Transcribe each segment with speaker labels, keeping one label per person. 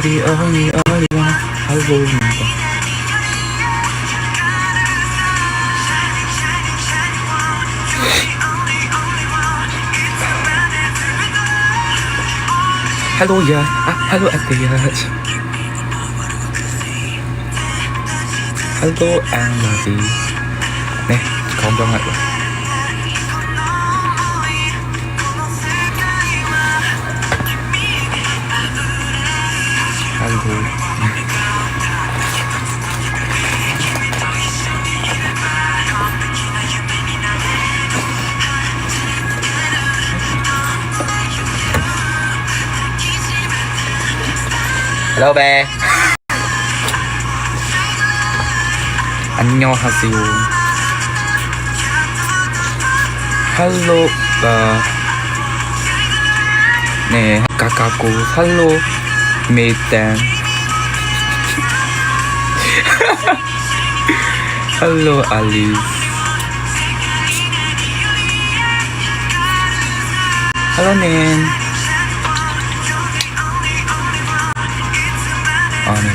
Speaker 1: the only one I will remember. Hello, yeah. Hello, Atiyat. Hello, Andy. Nè, con cho ngại rồi. Hello. Hello bé. 안녕하세요. Hello 네, 까까고 hello 메이단. Hello Alice. Hello Nin. 아, 네.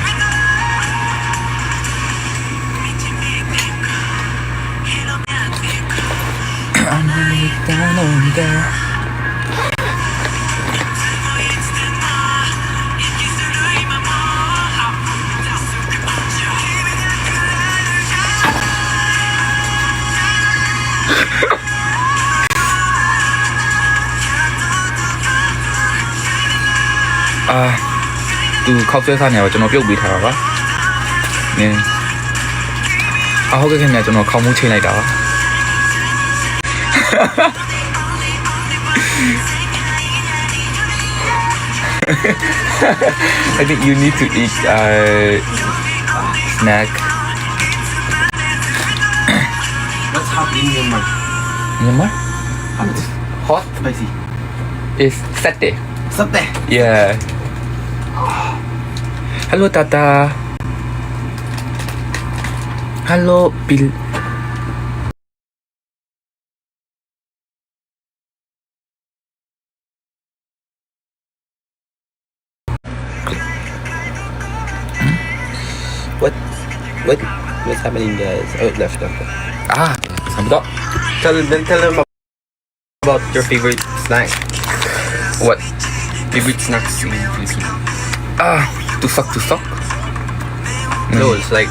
Speaker 1: သူခောက်ဆွဲစားနေတော့ကျွန်တော်ပြုတ်ပေးထားတာပါနင်းဟုတ်ကဲ့ခင်ဗျာကျွန်တော်ခေါင်းမူးချိန်လိုက်တာပါI think you need to eat snack.
Speaker 2: What's hot in Myanmar?
Speaker 1: Myanmar?
Speaker 2: Hot, spicy.
Speaker 1: It's satay.
Speaker 2: Satay.
Speaker 1: Yeah. Hello Tata. Hello Bill.
Speaker 2: What's happening, guys? Oh, it left.
Speaker 1: Sampai
Speaker 2: Tell them about your favorite snack.
Speaker 1: What?
Speaker 2: Favorite snacks in Philippines.
Speaker 1: Tusok.
Speaker 2: No, it's like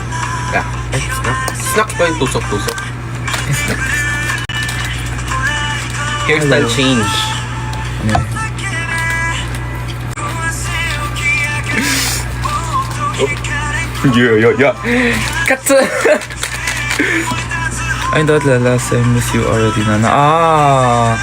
Speaker 2: snack pa yung tusok. Hairstyle change.
Speaker 1: Yeah. Cut. I thought the last I miss you already, Nana.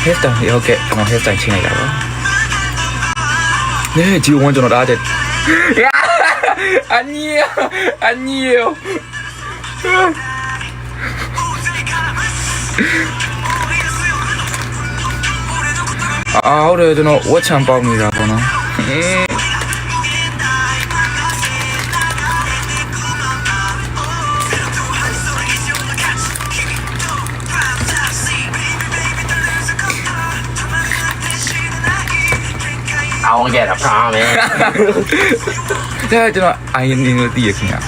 Speaker 1: Hairstyle, okay. No, hairstyle change like that. 네, 지금 완전 나한테. 야, 아니에요. 그래, 너 워치 안 빠입니다구나.
Speaker 2: I won't get a promise.
Speaker 1: 야, 너 아이는 어디에 그냥.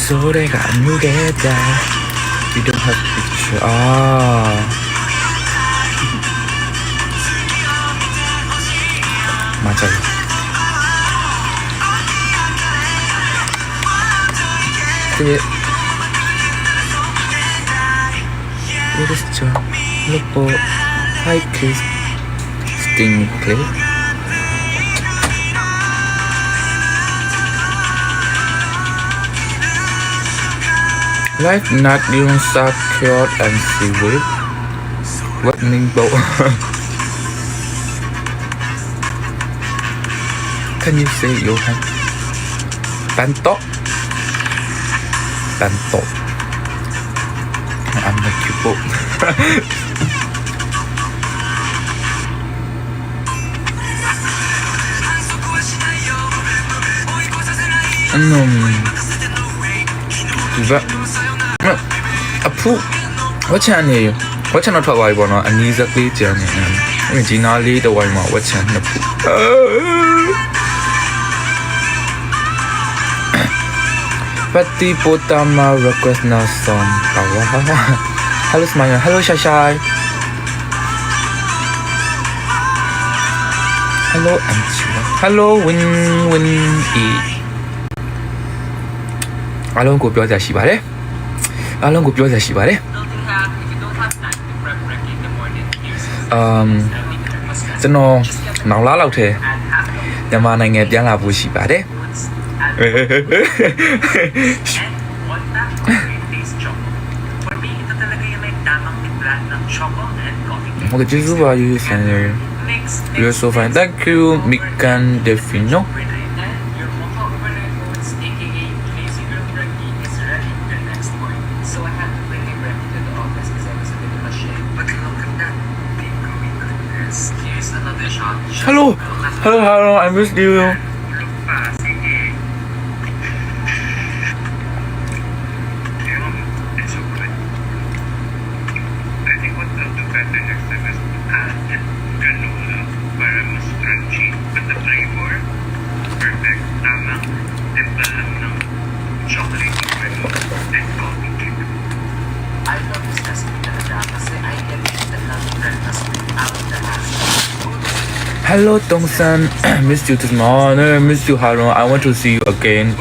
Speaker 1: 소리가 안 누겠다. You don't have picture. 맞아요. 그랬죠. 로보 하이크 스팅 클립. Life not yung secure and seaweed. What nimbo? Can you say Johan? Banto? I'm the cute. But what's your name? What's your top wife? No, and he's a clear journey. I mean, Gina Lee, the wife, what's your name? Pati Potama request na song. Hello, Smile. Hello, Shashai. Hello, Anchula. Hello, Win E. အားလုံးကိုပြောစရာရှိပါတယ်အားလုံးကိုပြောစရာရှိပါတယ်ကျွန်တော်နောက်လာလောက်ထဲမြန်မာနိုင်ငံပြန်လာဖို့ရှိပါတယ်ဟုတ်ကဲ့ကျေးဇူးပါယူဆန်ရ You're so fine. Thank you, Mikan Defino. Hello, I missed you. Hello, Dongsan. Missed you this morning. Missed you, Harun. I want to see you again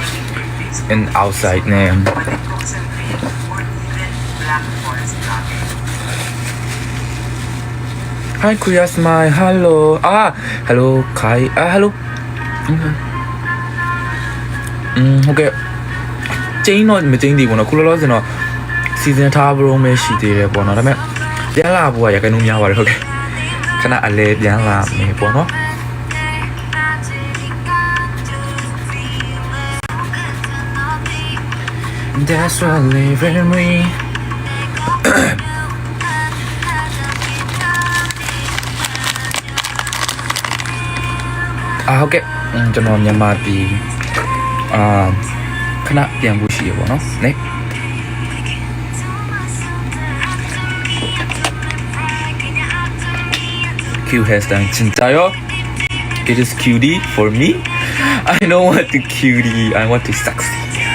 Speaker 1: in outside name. Hi, Kuya Smile. Hello. Hello, Kai. Hello. Okay. Chain not me chain di bono. Kulo lo sino season tha bro me shi de re bono. Da me pyan la bo ya kainu mya ba re. Okay. ခဏအလဲပြန်လာမယ်ပေါ့နော် That's what living me ဟုတ်ကဲ့ကျွန်တော်မြန်မာပြည်ခဏပြန်ဖို့ရှိရပေါ့နော်နေ Q has done Chintayo. It is cutie for me. I don't want to cutie. I want to succeed. Yeah.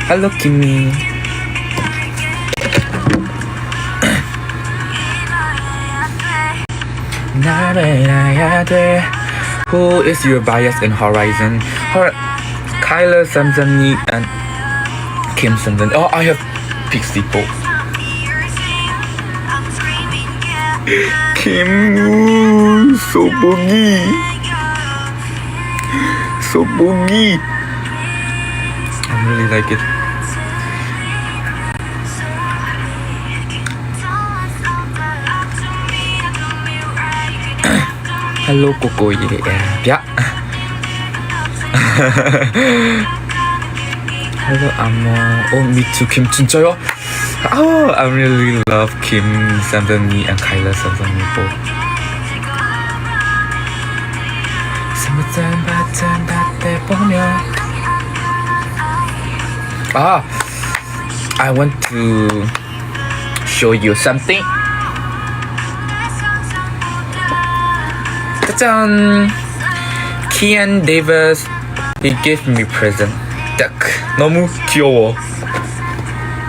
Speaker 1: Hello, Kimmy. Who is your bias in Horizon? Kyler Samsoni and Kim Samson. Oh, I have Pixie Pop. Kim, so boogie. So boogie. I really like it. Hello, Coco. Yeah. Hello, Amo. Oh, me too, Kim. 진짜요? Oh, I really love Kim Samsoni and Kyler Samsoni both. I want to show you something. Kian Davis, he gave me present. Duck. 너무 귀여워.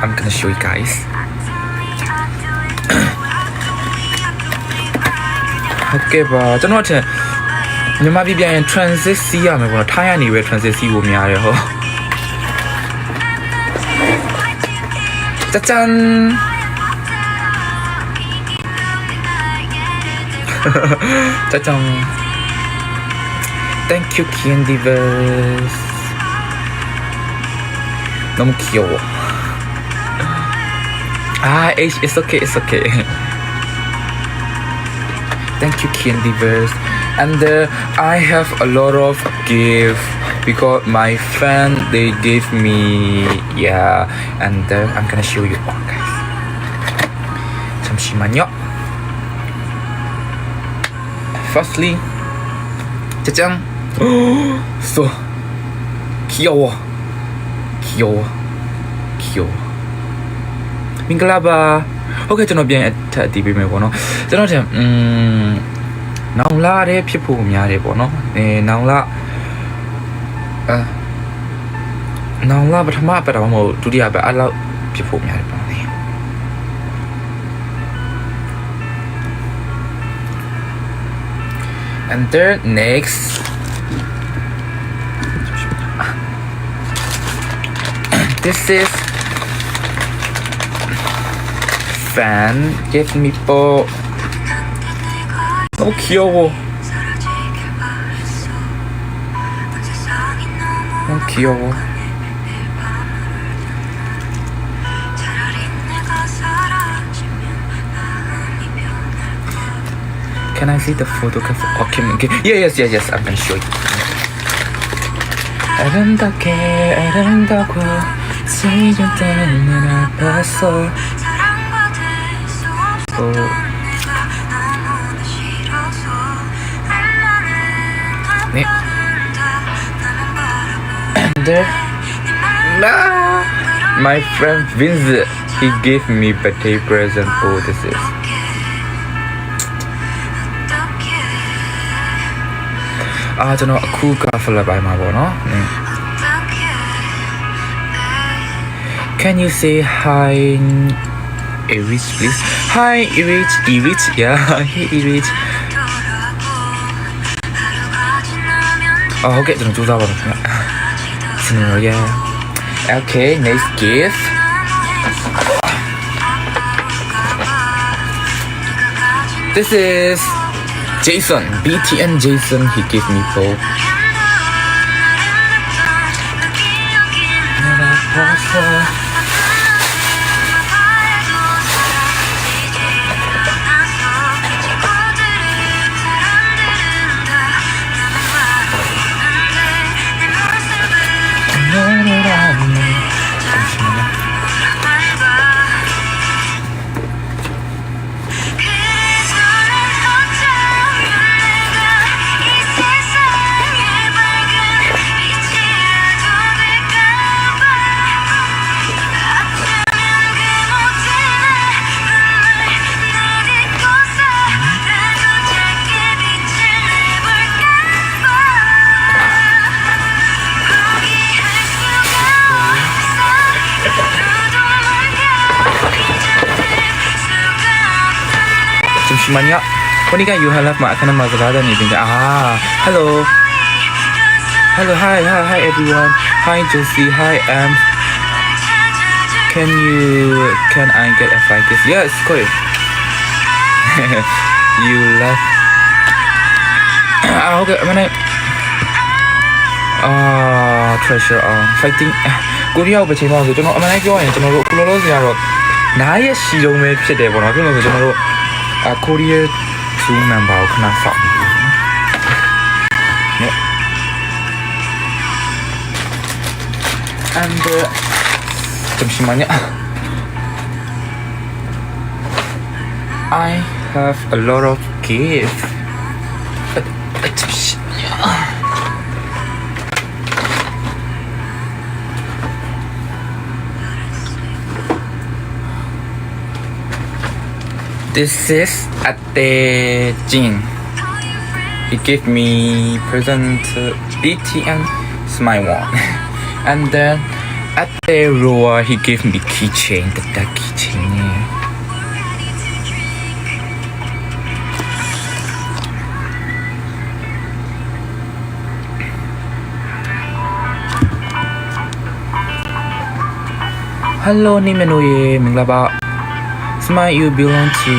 Speaker 1: I'm gonna show you guys. Okay, but ကျွန်တော်ထင်မြန်မာပြည်ပြန်ရင် transit စီးရမယ်ပေါ့နော်ထိုင်းကနေပဲ transit စီးဖို့များတယ်ဟော짜잔 짜잔 Thank you, Candyverse. 너무 귀여워. It's okay, it's okay. Thank you, Candyverse. And I have a lot of gifts because my fan they gave me, yeah. And I'm gonna show you all, guys. 잠시만요. Firstly, 짜잔. so 귀여워 귀여워 귀여워 မင်္ဂလာပါဟုတ်ကဲ့ကျွန်တော်ပြန်ထပ်အတည်ပေးမယ်ပေါ့နော်ကျွန်တော်တင်နောင်လာတဲ့ဖြစ်ဖို့များတယ်ပေါ့နော်နောင်လာနောင်လာပထမပတ်တော့မဟုတ်ဒုတိယပတ်အဲ့လောက်ဖြစ်ဖို့များတယ်ပေါ့နော် and then next this is fan give me for 너무 귀여워 너무 귀여워 Can I see the photo? Okay. Yes. I'm gonna show you. 아름답고 세졌다는 날 봤어. 네. And my friend Vince, he gave me birthday present. Oh, this is. 저는 쿠가 플라바이 마보노. Can you say hi, Erich, please? Hi, Erich. Yeah, hey, Erich. Okay, 저는 조사하거든요. yeah. Okay, next gift. This is Jason, BTN Jason, he gave me both. 잠시만요. 보니까 you have my account 마스라다니 근데 hello, hi everyone, hi Josie, hi can I get a like this? Yes, cool. You left. Okay, treasure fighting. 코리아 오브 제노서 저는 어머나 교환에 저는 클로로스야로 나의 시종에ဖြစ်တယ်ပေါ့နော်ပြောလို့ဆိုကျွန်တော်တို့Korea 2 member ကိုခဏစောင့်နေ and 잠시만요. I have a lot of gifts. 잠시만요. This is Ate Jin. He gave me present BTN Smile One. And then Ate Roa, he gave me keychain. That keychain. Hello, Nimenoye, Minglaba. Smile, you belong to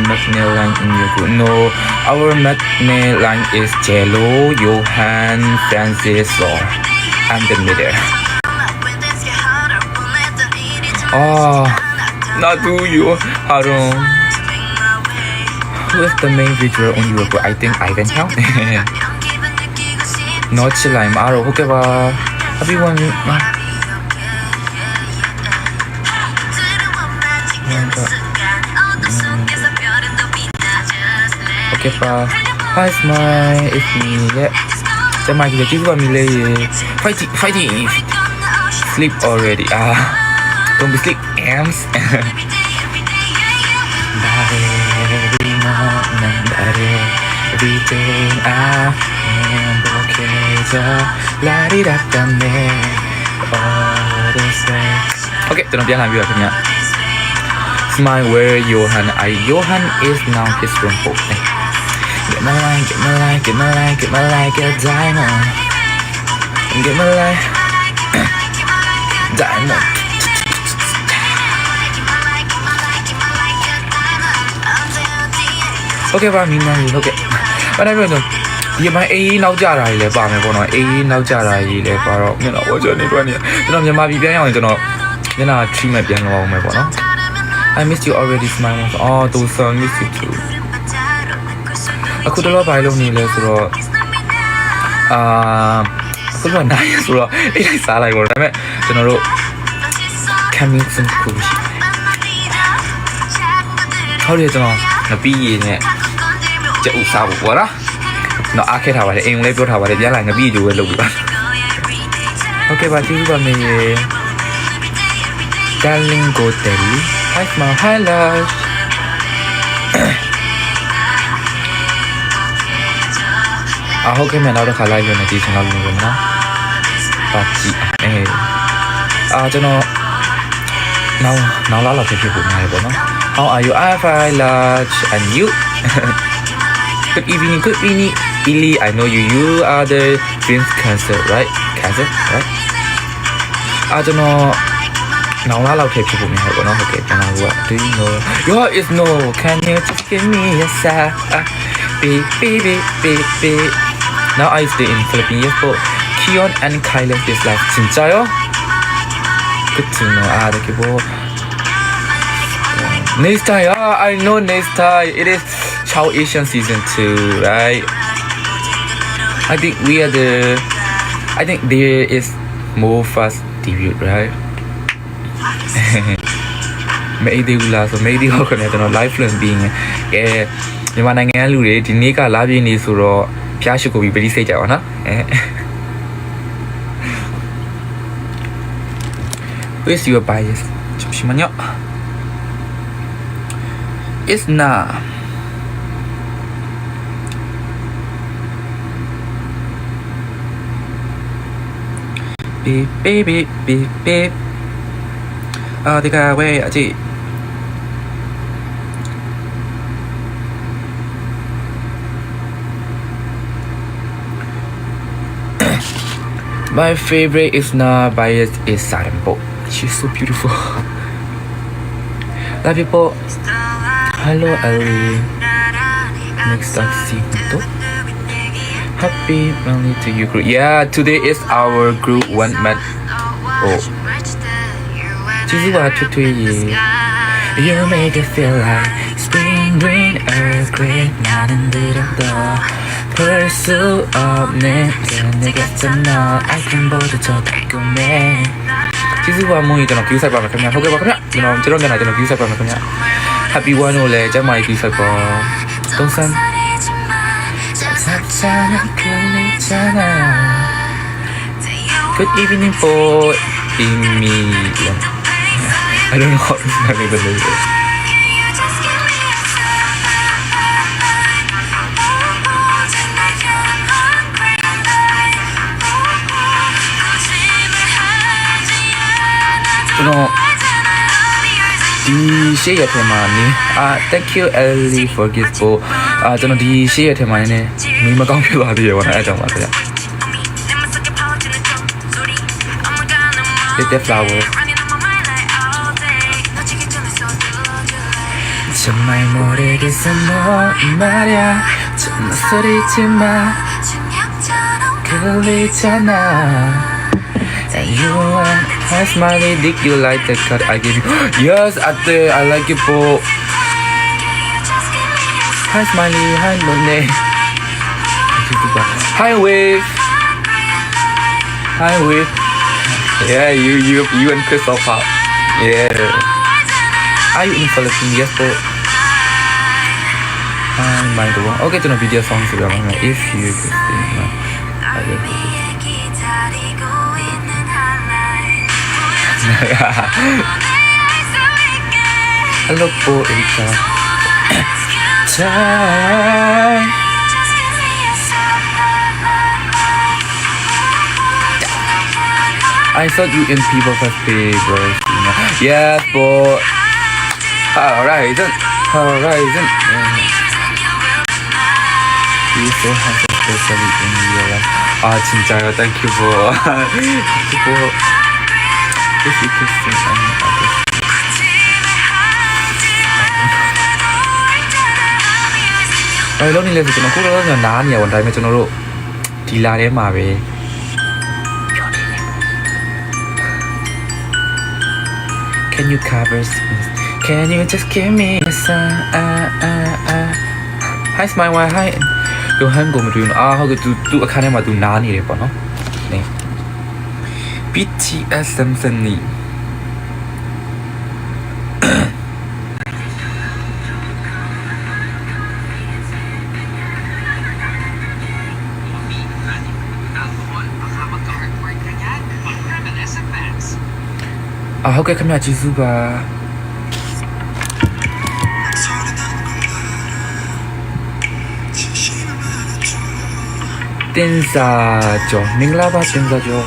Speaker 1: Magne line in your group. No, our Magne line is Jello, Johan, Francis, or I'm the middle. Not do you, Harun. Who is the main visual on your group? I think I can help. Not Chilai, Maro, Hokeba. Everyone. Okay, pa. Hi, Smile. It's me. Yeah. ကျမကြီးကျေးဇူးပါမီလေးရေ fighting sleep already don't be sleep ams everything I am okay to light it up the man all the same okay ကျွန်တော်ပြန်လာပြီပါခင်ဗျ smile where Johan Johan is now his room book get my line get my line get my line get my line get diamond get my line diamond okay ပါမင်းနိုင်ဟုတ်ကဲ့ဘာလဲပြောတော့ဒီမှာအေးနောက်ကြတာကြီးလည်းပါမယ်ပေါ့နော်အေးနောက်ကြတာကြီးလည်းပါတော့မျက်နှာဝကြော်နေတွက်နေကျွန်တော်မြန်မာပြည်ပြန်ရောက်ရင်ကျွန်တော်မျက်နှာ treatment ပြန်လုပ်အောင်မယ်ပေါ့နော် I miss you already smile အော်သူ so miss you too အခုတော့ဘာလုပ်နေလဲဆိုတော့အခုတော့နိုင်ဆိုတော့အေးလိုက်စားလိုက်ပေါ့ဒါပေမဲ့ကျွန်တော်တို့ coming soon ကိုရှိဟုတ်တယ်ကျွန်တော်ငပီးရည်နဲ့ကြက်ဥစားဖို့ပေါ့နော်တော့အားခဲထားပါတယ်အိမ်လည်းပြောထားပါတယ်ပြန်လာငပီးကြိုးပဲလုပ်ပြီးပါဟုတ်ကဲ့ပါကျေးဇူးပါမေ Darling go daddy hi smile hi love ဟုတ်ကဲ့မြန်တော့တစ်ခါလိုက်လို့နေဒီချင်တော့လို့နော်ပါကြည့်ကျွန်တော်နောက်လာဖြစ်ဖို့များတယ်ပေါ့နော် How are you? I'm fine, large, and you? Good evening, Billy. I know you. You are the dreams cancer, right? Cancer, right? I don't know. Now, I love people. Me, I don't okay. Can I what? Do you know? Your is no. Can you just give me a sigh? Baby. Now I stay in Philippines, but Keon and Kylan is like 진짜요? Good to know. The people. Next time, I know next time. It is Chow Asian season 2, right? I think there is more fast debut, right? Maybe so maybe how can I know lifeless being မြန်မာနိုင်ငံလူတွေဒီနေ့ကလာပြင်းနေဆိုတော့ဖျားရှိကိုပြီးပြည်စိတ်ကြပါနော်Where's your bias? 잠시만요. It's not. Beep. 어디가 왜 아직? My favorite is not bias is Sarambo. She's so beautiful. Love you, po. Hello, Ellie. Next time, see you. Happy birthday to you, group. Yeah, today is our group 1 month. Oh. This is what to you. You make it feel like spring, rain, earth, great, not in the door. Pursue of 내겠잖아. I can both to take a man. 지수가 뭐이 저는 귀살 밤에 그냥 호게 밤에 저는 저런 게 나잖아 귀살 밤에 그냥 Happy one 올래 정말 귀살 밤 동산 살짝은 끌리잖아 Good evening for me I don't know how to say itကျွန်တော်ဒီရှေ့ရထဲမှာနေthank you Ellie for gift for ကျွန်တော်ဒီရှေ့ရထဲမှာနေမီးမကောင်းဖြစ်သွားသေးရပါတော့အဲအကြောင်းပါခင်ဗျ Little flower 정말 모르겠어 너 말야 정말 소리지마 그리잖아 And you are hi smiley dick you like the cut I give you Yes ate I like it po Hi smiley hi Monet Hi wave Yeah you and Christopher Yeah Are you in Philippines? Yes po I mind the one Okay 저는 video song 소리하면 If you could sing Hello po Erika Time I saw you in people's favorites Yes po Horizon You so handsome especially in your life 진짜요 thank you for if you could sing any otherလုံးနေလဲဆိုကျွန်တော်ခုတော့ကျွန်တော်နားနေရဝန်တိုင်းမှာကျွန်တော်တို့ဒီလာထဲမှာပဲပြောနေတယ် Can you cover Can you just give me a sign Hi smile why hi လိုဟန်ကိုမတွေ့ဘူးဟုတ်ကဲ့သူအခန်းထဲမှာသူနားနေတယ်ပေါ့နော်နေ BTS Samsung ဟုတ်ကဲ့ခင်ဗျာကျေးဇူးပါတင်စာကျော်မင်္ဂလာပါတင်စာကျော်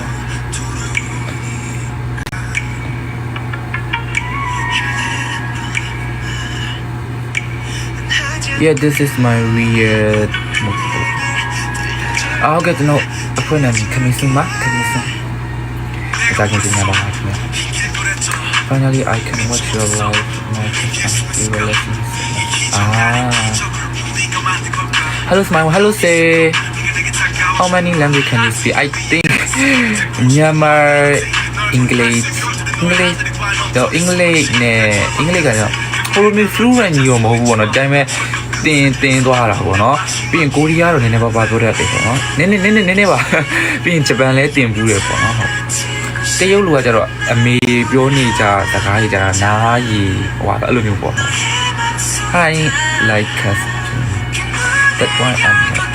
Speaker 1: Yeah this is my weirdဟုတ်ကဲ့ကျွန်တော်အဖွဲ့နဲ့ခမင်းစင်ပါခမင်းစင်ဒါကတင်ရပါမယ် Finally I can watch your live my lessons Hello smile hello say How many language can you speak? I think Myanmar English English ကတော့ဟိုလိုမျိုး fluent ကြီးရောမဟုတ်ဘူးပေါ့နော်ဒါပေမဲ့တင်သွားတာပေါ့နော်ပြီးရင်ကိုရီးယားတော့နည်းနည်းပါပြောတတ်တယ်ပေါ့နော်နည်းနည်းပါပြီးရင်ဂျပန်လည်းတင်ဘူးတယ်ပေါ့နော်ဟုတ်တရုတ်လူကကျတော့အမေပြောနေကြစကားကြီးကြတာနားရီဟိုအဲ့လိုမျိုးပေါ့နော် Hi like us that one I'm not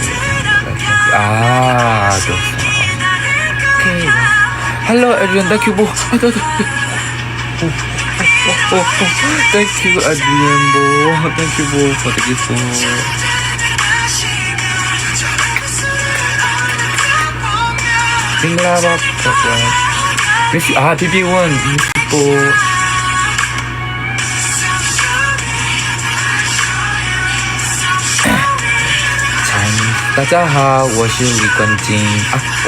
Speaker 1: okay hello Adrian thank you bro thank you Adrian bro thank you bro for the gift Singlaba miss you PP1 miss you bro大家好，我是李冠金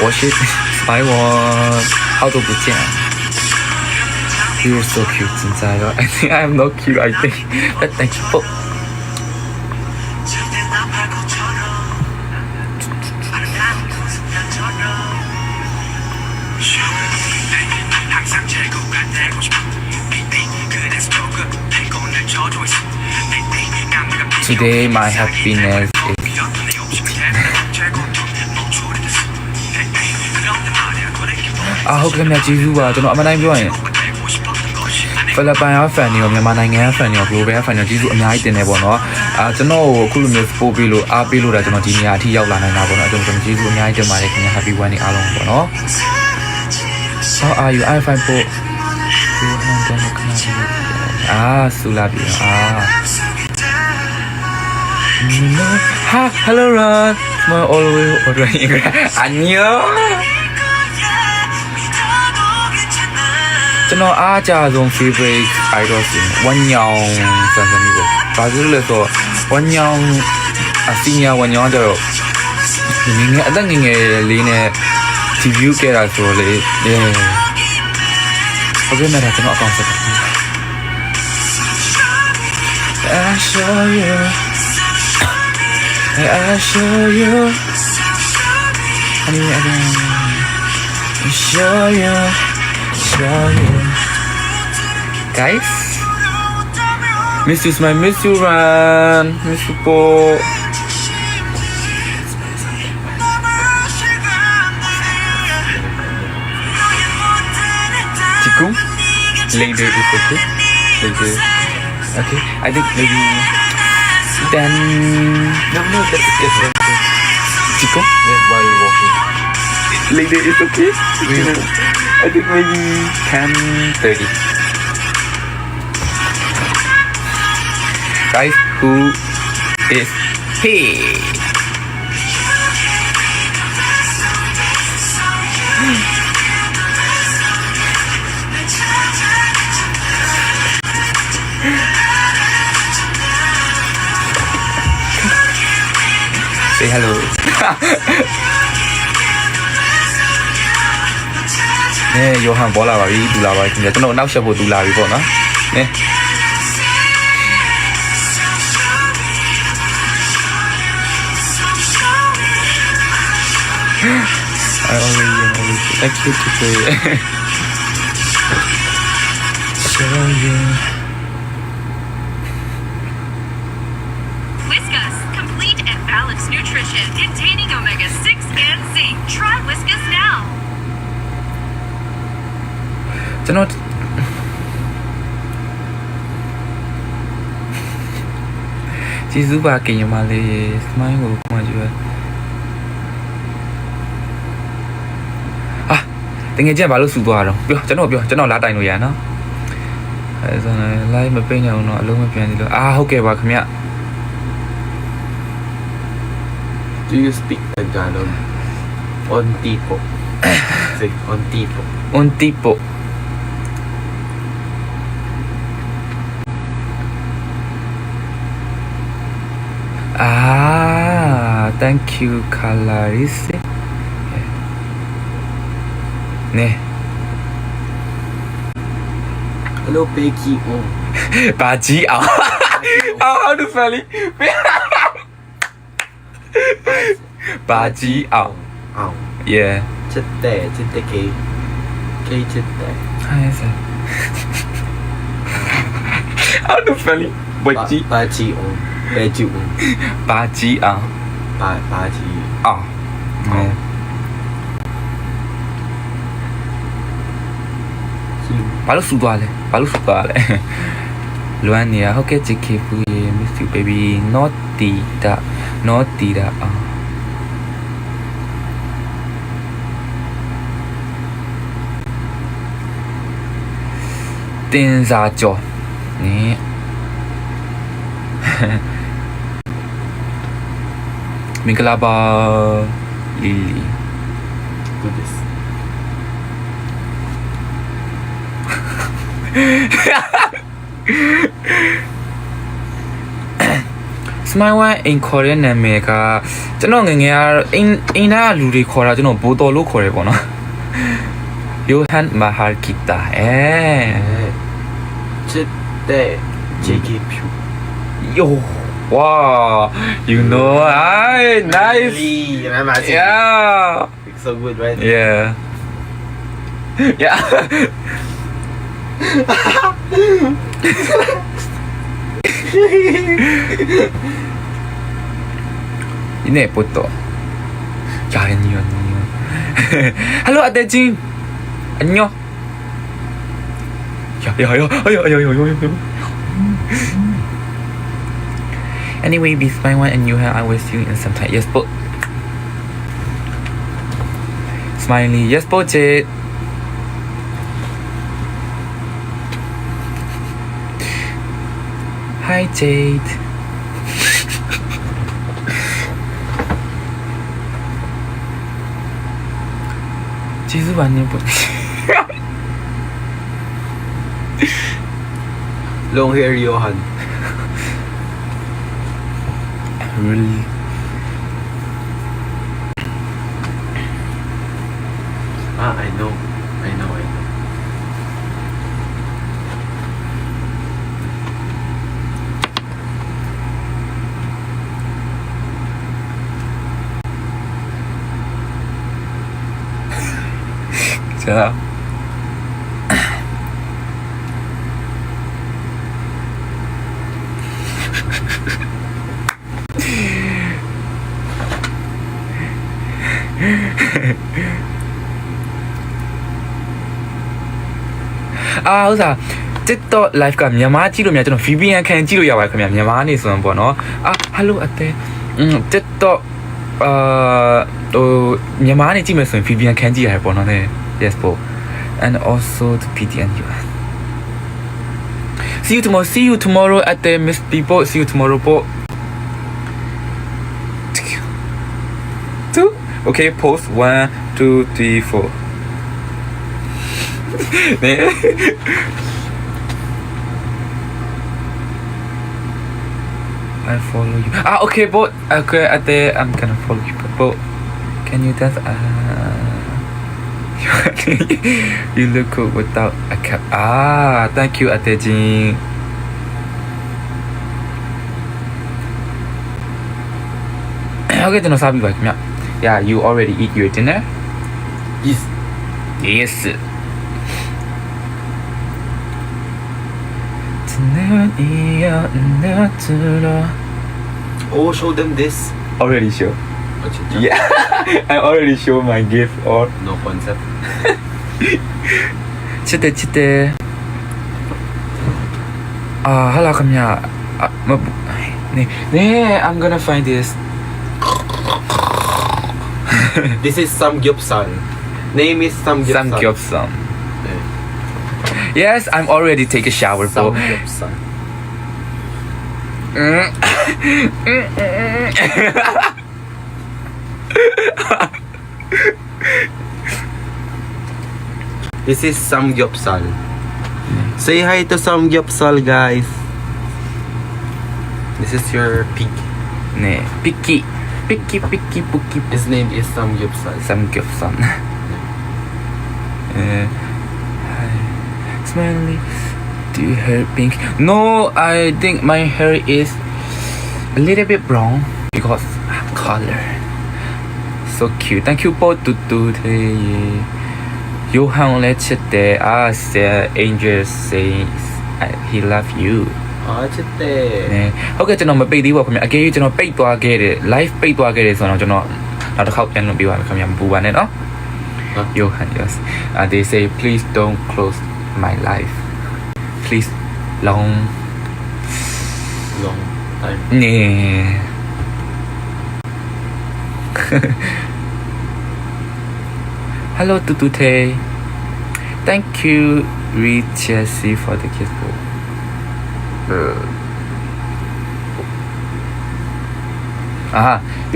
Speaker 1: 我是白文，好久不见。You're so cute, 真在了。I think I am not cute. I think, but thank you for. Today, my happiness is. ဟုတ်ကဲ့မြတ်ကျေးဇူးပါကျွန်တော်အမှန်တိုင်းပြောရင်ဖိလစ်ပိုင်ဖန်တွေရောမြန်မာနိုင်ငံဖန်တွေရော global ဖန်တွေကျေးဇူးအများကြီးတင်နေပေါ့နော်ကျွန်တော်ကိုအခုလိုမျိုး support ပေးလို့အားပေးလို့ဒါကျွန်တော်ဒီနေရာအထိရောက်လာနိုင်တာပေါ့နော်ကျွန်တော်ကျေးဇူးအများကြီးတင်ပါတယ်ခင်ဗျာ happy one နေအားလုံးပေါ့နော် How are you I fine for you don't knowဆူလာပြီhello Ron my always ordering 안녕ကျွန်တော်အားကြဆုံး favorite idol ဆိုဝမ်ညောင်စံစမ်းမျိုးပေါ့ဘာလို့လဲဆိုတော့ဝမ်ညောင်စီနီယာဝမ်ညောင်ကျတော့ငငယ်အသက်ငငယ်လေးနဲ့ debut ခဲ့တာဆိုတော့လေဟုတ်ကဲ့ကျွန်တော်အကောင့်ဆက်ပါ I show you honey I show you guys miss you smile miss you Ran miss you po Chiku later is okay later okay I think maybe then no that's it Chiku
Speaker 2: Yeah, while you're walking
Speaker 1: later it's okay I think maybe 10:30 guys who is hey say hello เนี่ยโยฮันပေါ်လာပါပြီတူလာပါပြီခင်ဗျာကျွန်တော်နောက်ဆက်ဖို့တူလာပြီပေါ့နော်နည်းThank you today. Show you.
Speaker 3: Whiskas, complete and balanced nutrition containing omega-6 and zinc. Try Whiskas now.
Speaker 1: ကျွန်တော်ကျေးဇူးပါကင်ရမလေး smile ကိုမှကြည့်တကယ်ကြက်ဘာလို့စူသွားတော့ပြောကျွန်တော်လာတိုင်လို့ရနော်အဲဆိုရင် live မပိတ်နိုင်အောင်တော့အလုံးမပြန်သေးလို့ဟုတ်ကဲ့ပါခင်ဗျ
Speaker 2: Do you speak Tagalog? On tipo. Say on tipo.
Speaker 1: un tipo thank you Clarice ね
Speaker 2: Hello, Becky. Oh.
Speaker 1: ဘာကြီးအောင် how to spell it ဘာကြီးအောင်
Speaker 2: Ow.
Speaker 1: yeah
Speaker 2: Chete K. K chete.
Speaker 1: hi sir how to spell it ဘာကြီး
Speaker 2: Baji on. Beji on.
Speaker 1: ဘာကြီးအောင်
Speaker 2: Baji.
Speaker 1: အောင် ဘာလို့စူသွားလဲလွမ်းနေရဟုတ်ကဲ့ချစ်ခေဖူးရေ miss you baby naughty da တင်စာကျော်နေမင်္ဂလာပါလီလီ
Speaker 2: Goodness.
Speaker 1: Smile one in Korean နာမည်ကကျွန်တော်ငငယ်ကအင်းသားလူတွေခေါ်တာကျွန်တော်ဘိုးတော်လို့ခေါ်တယ်ပေါ့နော် Johan Maharkita
Speaker 2: Chete JK Pyu.
Speaker 1: Yo wow you know nice yeah
Speaker 2: It's so good, right?
Speaker 1: yeah yeah 이네 보또 야ren이요 Hello 아대진 안녕 야야야 Anyway be fine one and you have I will see you in some time yes but Smiley yes but Hi Jade. 지수 많이 보.
Speaker 2: Long hair Johan.
Speaker 1: Really?
Speaker 2: I know.
Speaker 1: 자. 아, 의사. TikTok live ကမြန်မာကြည့်လို့များကျွန်တော် VPN ခံကြည့်လို့ရပါတယ်ခင်ဗျာမြန်မာနေဆိုရင်ပေါ့နော်အာ hello အတဲTikTok မြန်မာနေကြည့်မယ်ဆိုရင် Vivian ခန်းကြည့်ရတယ်ပေါ့နော်နဲ့ yes ပေါ့ and also to PTN you see you tomorrow at the Miss People see you tomorrow ပေါ့ two okay post 1 2 3 4 I follow you. Okay, but okay, at the I'm gonna follow you. But can you dance? You look good without a cap. Thank you, Ate Jin. Okay, then Sabi back. Yeah, you already eat your dinner?
Speaker 2: Yes.
Speaker 1: Yes.
Speaker 2: Oh, show them this.
Speaker 1: Already show.
Speaker 2: Oh,
Speaker 1: Yeah, I already show my gift or
Speaker 2: No concept.
Speaker 1: chite. Hello, kamya. I'm gonna find this.
Speaker 2: This is Samgyeopsal. Name is Samgyeopsal.
Speaker 1: Samgyeopsal. Yes, I'm already take a shower, bro.
Speaker 2: Samgyeopsal. This is Samgyeopsal. Say hi to Samgyeopsal, guys. This is your pig.
Speaker 1: 네, picky, puki.
Speaker 2: His name is Samgyeopsal.
Speaker 1: Samgyeopsal. Smiley, do your hair pink? No, I think my hair is a little bit brown because I'm color. So cute. Thank you for today. Johan let's say Angel says he love you.
Speaker 2: chite.
Speaker 1: ဟုတ်ကဲ့ကျွန်တော်မပိတ်သေးပါခင်ဗျာအကယ်၍ကျွန်တော်ပိတ်သွားခဲ့တယ် live ပိတ်သွားခဲ့တယ်ဆိုတော့ကျွန်တော်နောက်တစ်ခေါက်ပြန်လုပ်ပြပါမယ်ခင်ဗျာမပူပါနဲ့နော် Johan yes they say please don't close my life please long
Speaker 2: time.
Speaker 1: နေ Hello Tutute thank you Richie for the kiss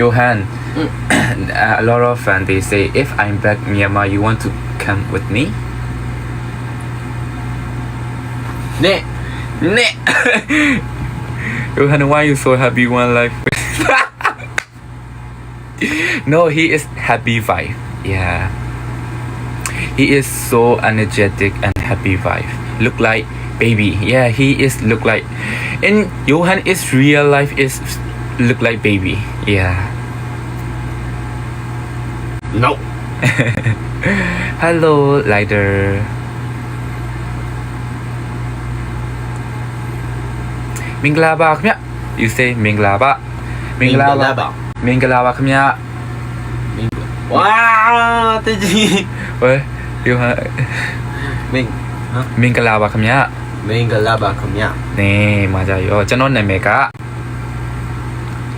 Speaker 1: Johan a lot of fans they say if I'm back Myanmar you want to come with me
Speaker 2: Ne.
Speaker 1: Johan why you so happy one life No he is happy vibe yeah he is so energetic and happy vibe look like baby yeah he is look like and Johan is real life is look like baby yeah
Speaker 2: No.
Speaker 1: Hello Lighter Minglaba ခင်ဗျ you say Minglaba
Speaker 2: Minglaba
Speaker 1: ခင်ဗျ
Speaker 2: Wow, Teji.
Speaker 1: 喂 Johan
Speaker 2: Ming. Huh?
Speaker 1: Minglaba ခင်ဗျ
Speaker 2: Minglaba kumya.
Speaker 1: နေမှာကြရောကျွန်တော်နာမည်က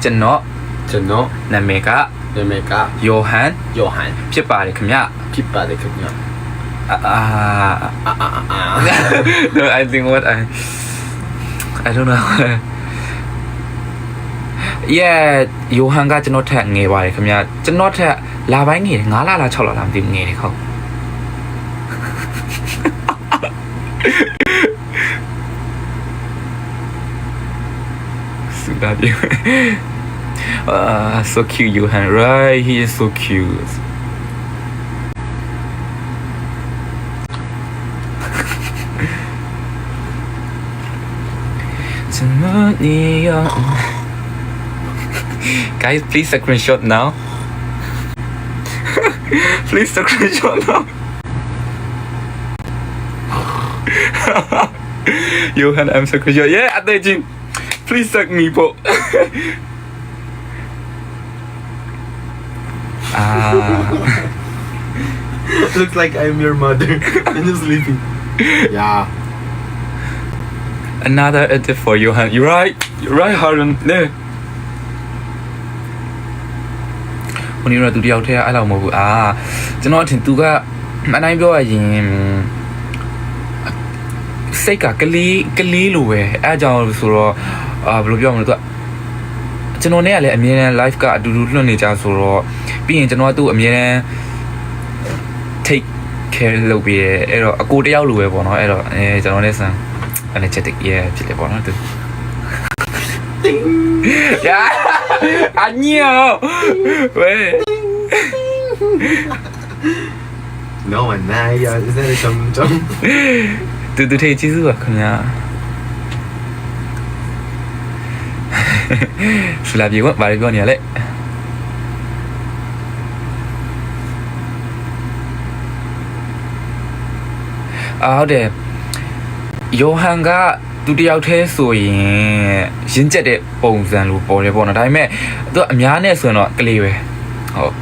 Speaker 1: ကျွန်တော်
Speaker 2: Chano.
Speaker 1: နာမည်က
Speaker 2: Nemeka.
Speaker 1: Johan
Speaker 2: Johan.
Speaker 1: ဖြစ်ပါတယ်ခင်ဗျ
Speaker 2: Pipa de kumya.
Speaker 1: No I think what I don't know Yeah Johan ကကျွန်တော်ထက်ငယ်ပါတယ်ခင်ဗျကျွန်တော်ထက်လာပိုင်းငယ်9လလား6လလားမသိဘူးငယ်တယ်ဟုတ်so cute Johan right he is so cute Guys please screenshot now please screenshot now Johan I'm screenshot yeah Ate Jin please suck me po
Speaker 2: Looks like I'm your mother. And you're sleeping. Yeah.
Speaker 1: Another edit for Johan. You're right, Harun. No. ခုနေတော့သူတယောက်တည်းအဲ့လောက်မဟုတ်ဘူးကျွန်တော်အထင်သူကအတိုင်းပြောရရင်စိတ်ကကလေးလိုပဲအဲ့ကြောင့်ဆိုတော့ဘယ်လိုပြောမလဲသူကကျွန်တော်နဲ့ကလည်းအမြဲတမ်း live ကအတူတူလွှင့်နေကြဆိုတော့ပြီးရင်ကျွန်တော်ကသူ့အမြဲတမ်း take care လုပ်ပြီးရဲအဲ့တော့အကိုတယောက်လိုပဲပေါ့နော်အဲ့တော့ကျွန်တော်နဲ့ဆန် energetic ရဲဖြစ်တယ်ပေါ့နော်သူ呀，阿牛，喂，
Speaker 2: No one now ya is that some
Speaker 1: တူတူထေးကျေးဇူးပါခင်ဗျာဆလာပြေကဘာပြောနေရလဲဟုတ်တယ်ယိုဟန်ကသူတယောက်တည်းဆိုရင်ရင်းကျက်တဲ့ပုံစံလိုပေါ်တယ်ပေါ့နော်ဒါပေမဲ့သူကအများနဲ့ဆိုရင်တော့ကလေးပဲဟုတ်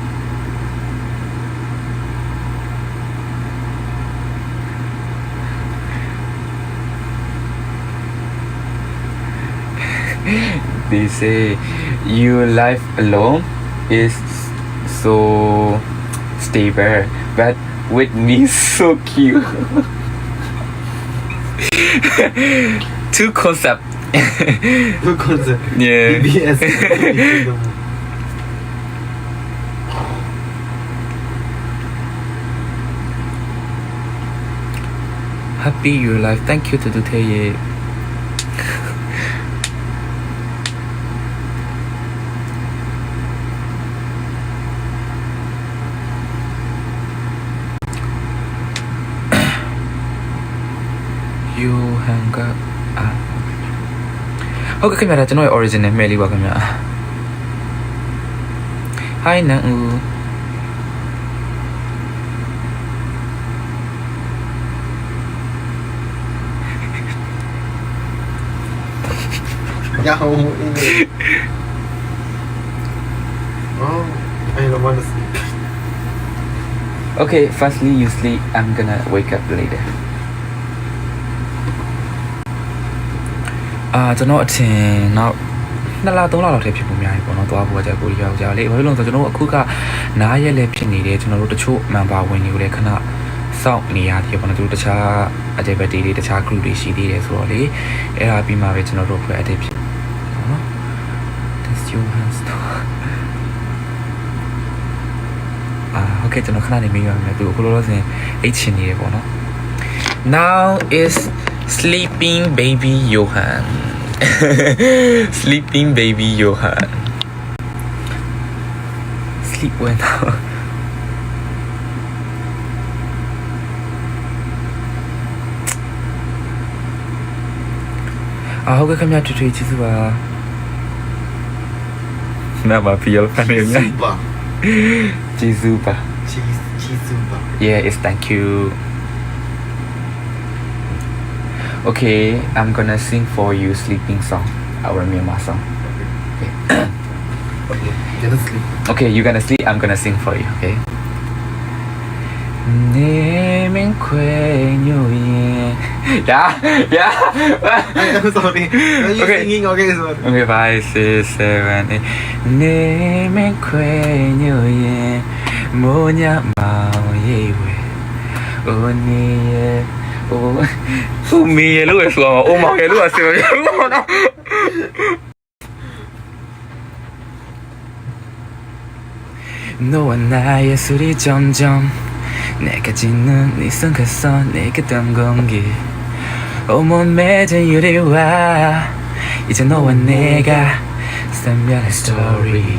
Speaker 1: They say your life alone is so stable but with me so cute two concept
Speaker 2: Two concept
Speaker 1: yeah
Speaker 2: BBS
Speaker 1: happy your life thank you to do ye you hang up ဟုတ်ကဲ့ခင်ဗျာကျွန်တော်ရဲ့ original mail လေးပါခင်ဗျာ hi နန်ဦး
Speaker 2: Yeah, oh, I don't want to sleep.
Speaker 1: okay firstly you sleep I'm gonna wake up later ကျွန်တော်အထင်နောက်2လ3လလောက်တည်းဖြစ်ပုံများပြီပေါ့နော်သွားဖို့ကြာကိုရောက်ကြလေဘာလို့လဲဆိုတော့ကျွန်တော်အခုကနားရက်လည်းဖြစ်နေတယ်ကျွန်တော်တို့တချို့ member ဝင်တွေကိုလည်းခဏစောင့်နေရတယ်ပေါ့နော်သူတို့တခြား activity တွေတခြား group တွေရှိသေးတယ်ဆိုတော့လေအဲ့ဒါပြီးမှပဲကျွန်တော်တို့ဖွဲ့ active ဖြစ်ပေါ့နော် test your hands ဟုတ်ကဲ့ကျွန်တော်ခဏနေမေးရမယ်သူအခုလောလောဆယ်အိတ်ချင်နေတယ်ပေါ့နော် now is sleeping baby Johan sleeping baby Johan sleep well now ဟုတ်ကဲ့ခင်ဗျာထွေထွေကျေးဇူးပါနာမဖီယယ်ဖန်နေမြတ်
Speaker 2: Super.
Speaker 1: ကျေးဇူးပါ
Speaker 2: Cheese super.
Speaker 1: yeah it's thank you okay I'm gonna sing for you sleeping song our Myanmar song
Speaker 2: Okay, get asleep.
Speaker 1: okay you gonna sleep I'm gonna sing for you okay နေမင်းခွေညိုရင်ဒါ
Speaker 2: I'm sorry. Are you
Speaker 1: Okay.
Speaker 2: singing? Okay, sorry.
Speaker 1: okay 5 6 7 8နေမင်းခွေညိုရင်မိုးညမောင်ရိပ်ဝဲအိုနေရဲ့အိုမီရဲ့လို့ဆိုတော့အိုမောင်ရဲ့လို့ဆိုတော့နော် 너와 나의 술이 점점 내가지는 네 손가서 내게 던 공기 온몸에 전율이 와 이제 너와 내가 스탠별의 스토리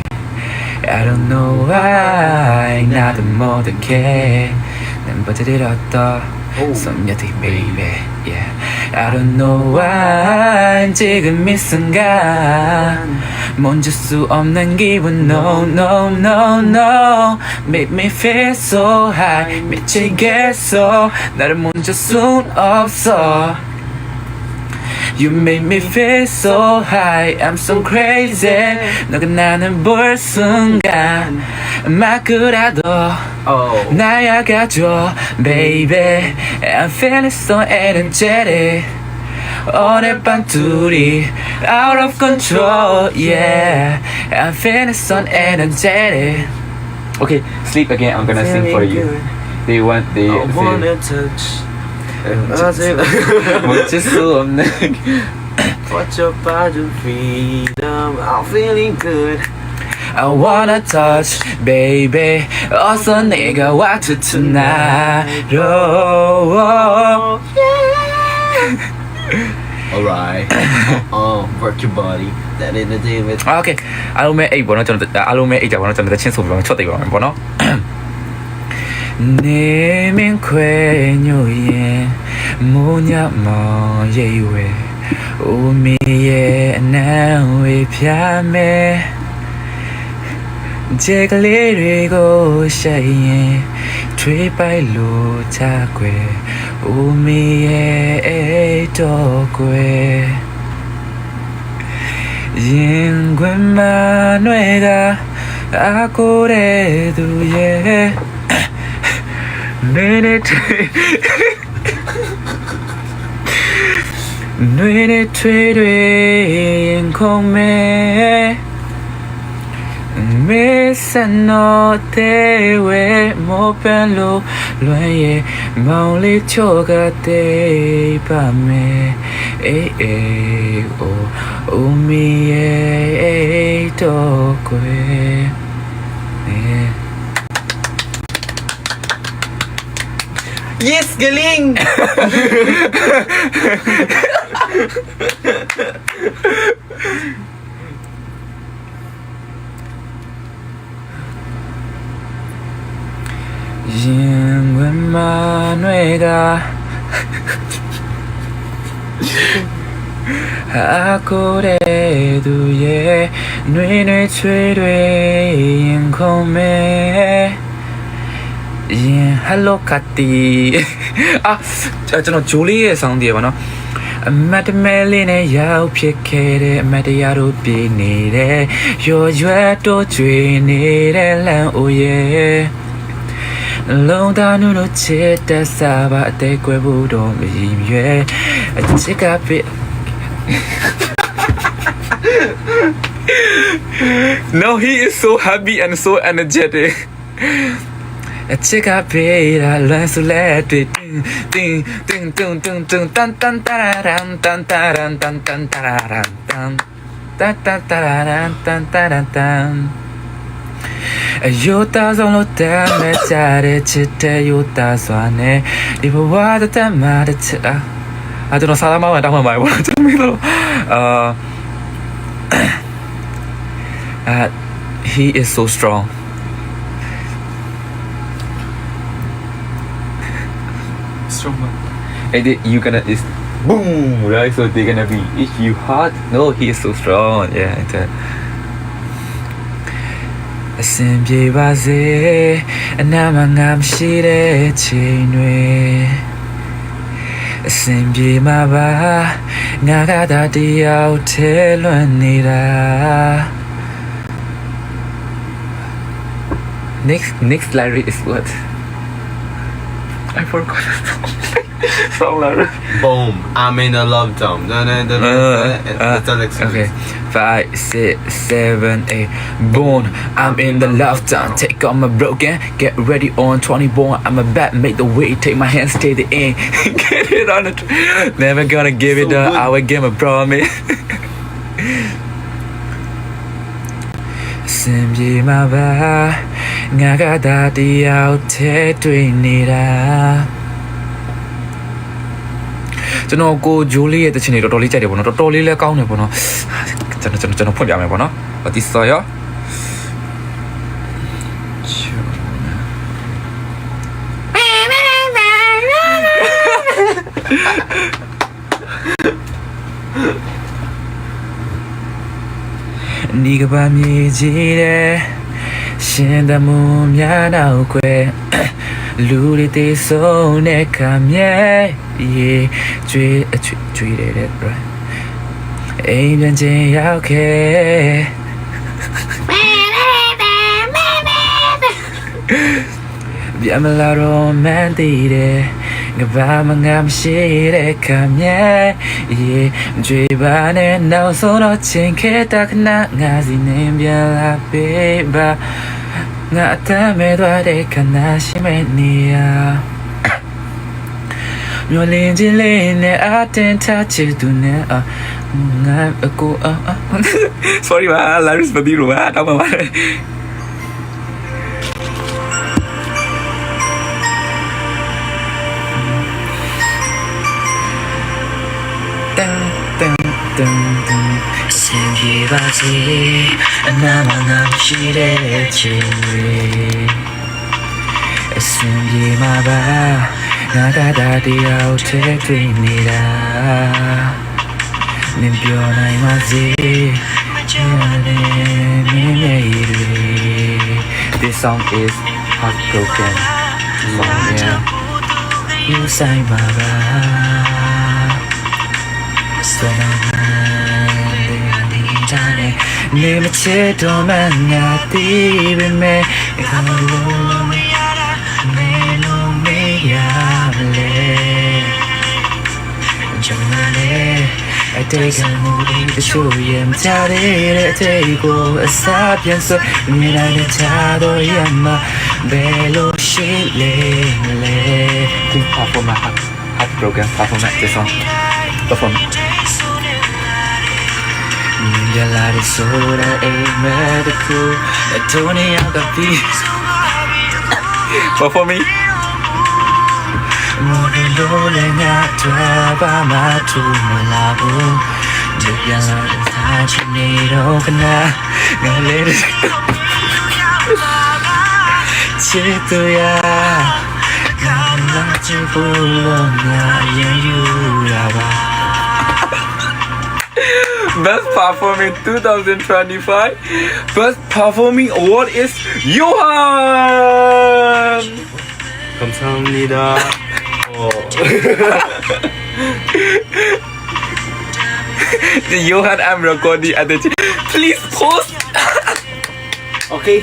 Speaker 1: I don't know why 나도 모르게 난 버티려던 썸녀들 baby yeah I don't know why 지금 이 순간 멈출 수 없는 기분 no no no no make me feel so high 미치겠어 나를 멈출 순 없어 You make me feel so high I'm so crazy 너가 나는 볼 순간 막으라도
Speaker 2: Oh.
Speaker 1: 나야가줘 baby I'm feeling so energetic 어젯밤 둘이 out of control yeah I'm feeling so energetic Okay, sleep again. I'm gonna sing for you. They want they
Speaker 2: I wanna touch.
Speaker 1: just so
Speaker 2: Watch your body freedom. I'm feeling good.
Speaker 1: I wanna touch, baby. Also, nigga, what to tonight? Oh,
Speaker 2: Alright. Work your body. That entertainment.
Speaker 1: Okay. အားလုံးပဲအိတ်ပေါ့နော်ကျွန်တော်အားလုံးပဲအိတ်ကြပါတော့ကျွန်တော်ချင်းဆိုပြီးတော့ချွတ်သိပါမယ်ပေါ့နော်နေမင်းခွေညိုရင်မိုးညမောင်ရိပ်ဝဲဦးမီရဲ့အနံဝေဖြာမယ်ခြေကလေးတွေကိုရှိုက်ရင်ထွေးပိုက်လို့ချခွေဦးမီရဲ့အိတ်တော်ခွေရင်ခွင်မနှွဲကအကိုတဲ့သူရဲ့နေနေထွေးတွေရင်ခုံမဲ့မေစနောတေဝဲမောပန်လို့လွမ်းရဲ့မောင်လေးချိုကတဲ့ပါမယ်အေးအေးအိုမီရဲ့တော့ကွယ်
Speaker 2: Yes, galing!
Speaker 1: Yin when manuega Akore du ye Nui nui chui dui yin kong me Yin hello Kati ကျွန်တော်ဂျိုလေးရဲ့ဆောင်းတည်းပါနော်အမတ်တမဲလေးနဲ့ရောက်ဖြစ်ခဲ့တဲ့အမတ်တရားတို့ပြည့်နေတဲ့ရောရွယ်တို့ကျွေနေတဲ့လမ်းအိုရဲ့လုံးသားနုတို့ချစ်တဲ့စားပါအသေးကွယ်ဖို့တော့မရည်ရွယ်အချစ်ကပြ No, he is so happy and so energetic. A chick up here, learn to let it ding ding ding ding ding dun dun dun dun dun dun dun dun dun dun dun dun dun dun dun. Yota solo damn chare chitte yota swane. If what the matter chita. I don't know salama wa dama mai wa to me lo. He is so strong. And you gonna is boom, right? So they're gonna be if you hard. No, he is so strong. Yeah. A simple baze, and I'm shire chinwe. A simple maba, nagada di out telonira. Next lyric is what? I forgot the song lyric.
Speaker 2: Boom. I'm in a love jam. That's Alex.
Speaker 1: Okay. 5, 6, 7, 8. Boom. I'm in the love jam. Take on my broken. Get ready on 20 born. I'm a bat. Make the way. Take my hands. Stay the end. Get it on the. Never gonna give it up. I will give a promise. Simply my bad. Ngagada di out te twinira. ကျွန်တော်ကိုဂျိုးလေးရဲ့တချင်တွေတော်တော်လေးကြိုက်တယ်ပေါ့နော်တော်တော်လေးလည်းကောင်းတယ်ပေါ့နော်ကျွန်တော်ဖွင့်ပြမယ်ပေါ့နော်ဒီဆော်ရဒီကဘာမြေကြီးတဲ့ရှင်တမှုများတော့ကွယ်လူတွေတေဆုံးတဲ့ခါမြဲရေကျွေးတဲ့ right အိမ်ပြန်ချင်းရောက်ခဲ့ပြန်မလာတော့မန်တီးတဲ့ငါဘာမှငါမရှိတဲ့ခါမြဲရေကျွေးပါနဲ့နောက်ဆုံးတော့ချင်းခဲ့တာခဏငါစီနေပြန်လာပေးပါ ငါအတမ်းမဲ့သွားတဲ့ခဏရှိမဲ့နေရမျိုးလင်းချင်းလေးနဲ့အတင်းထားချစ်သူနဲ့ငါအကို sorry ပါ Laris မသိလို့ပါတော့ပါတန်အစင်ပြေပါစေအနာမငါရှိတဲ့ချိန်တွေအစင်ပြေမှာပါငါကတာတရားထဲတွေ့နေတာနင်ပြောနိုင်ပါစေချင်တယ်မင်းရဲ့ရည်တွေ This song is heartbroken song yeah you say baba soနေမချစ်တော့မှငါသိပေမဲ့ခါလို့မရတာမဲလို့မရမလဲကျွန်တော်လည်းအတိတ်ကမူဒီတချို့ရဲ့မချတဲ့အတိတ်ကိုအစားပြန်ဆိုမြင်လိုက်တဲ့ချတော့ရမှာဘယ်လိုရှိလဲမလဲ This perform my heartbroken perform this song perform Ya la de soda medical I don't need the peace for me no le na traba ma tu la bu ya la de ta chini do kana na le de chitu ya na chi bu lo na yen yu la ba Best Performing 2025 Best Performing Award is Johan!
Speaker 2: 감사합니다.
Speaker 1: The Johan I'm recording at the Please post!
Speaker 2: Okay.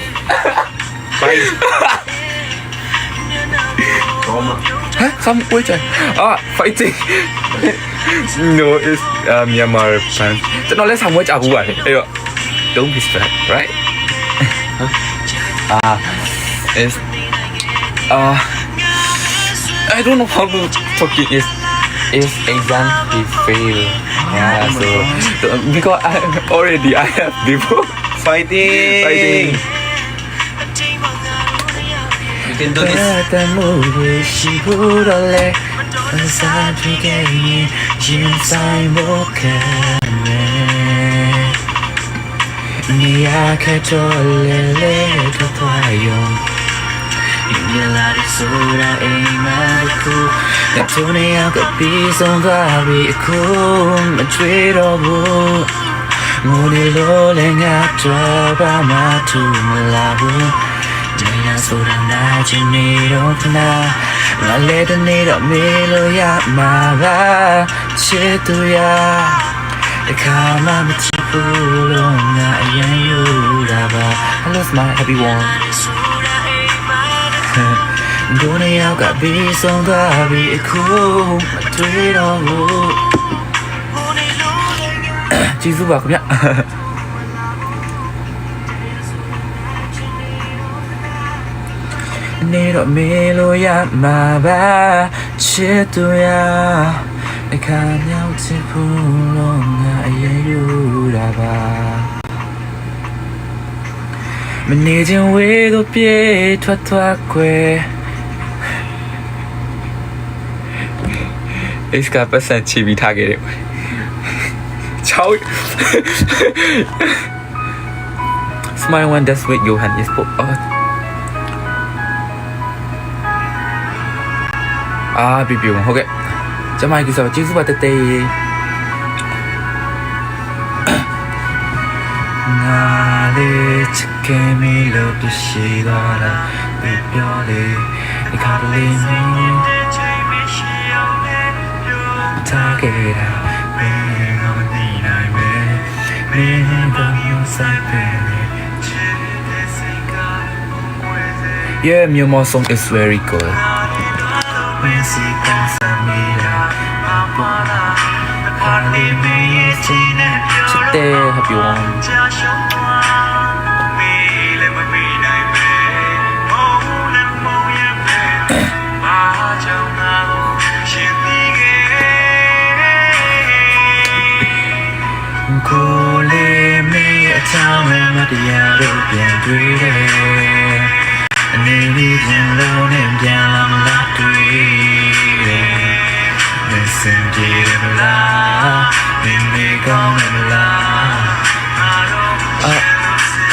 Speaker 2: Bye.
Speaker 1: Huh? Some wait fighting No, it's Myanmar fans No, let's have watch Abu Don't be stressed, right? It's I don't know how to talk it is exam he fail yeah so because I have people
Speaker 2: Fighting. You can do this.
Speaker 1: Jaya surana chiniro kana Naleda niro milo ya mara Chitu ya Dekama michipulo na ayan yuraba I lost my happy one Dune yao ka bisong gabi iku Matwiro Jisu ba kumya Nero melo ya maba Chitu ya Dekanya utipulo na ayan yuraba Manijin wego pie twa kwe इसका percent भी था गे Ciao Smile one that's with Johan is put bị biểu ok cho mai cứ sao chứ giúp tê tê ngà lê chke mi lo tu shi ga la bị biểu lê đi khá lê mi ta kê ra mi ngon đi nai me mi ngon yo sai pe yeah Myanmar song is very good Chute happy one ကိုလေးမေးအချောင်းမဲ့မတရားတို့ပြန်တွေ့တယ်အနေနဲ့ပြန်လို့နဲ့ပြန်လာမလားတွေ့တယ်မစင်ကြည့်ရမလားမင်းမေကောင်းမလား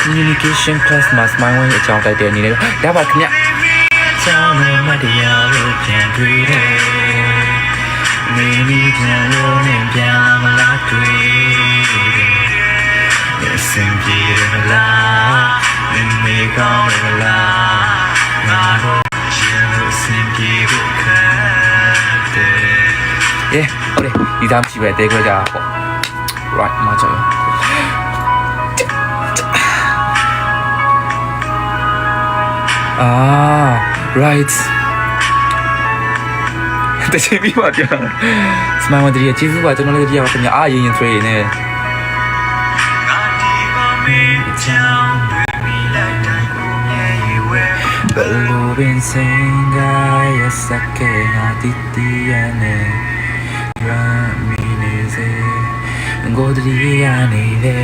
Speaker 1: communication class မှာ smile ဝင်အကြောင်းတိုက်တဲ့အနေနဲ့ဒါပါခင်ဗျချောင်းမဲ့မတရားတို့ပြန်တွေ့တယ်အနေနဲ့ပြန်လို့နဲ့ပြန်လာမလားတွေ့Singing la, in me come la, Maro, singing yeah, okay, you damn she better go down. Right, much of right. The same what you smile with the achieve what you know the of your eye in train. Belubin singaya sake hatitiane Ramineze Ngodriane de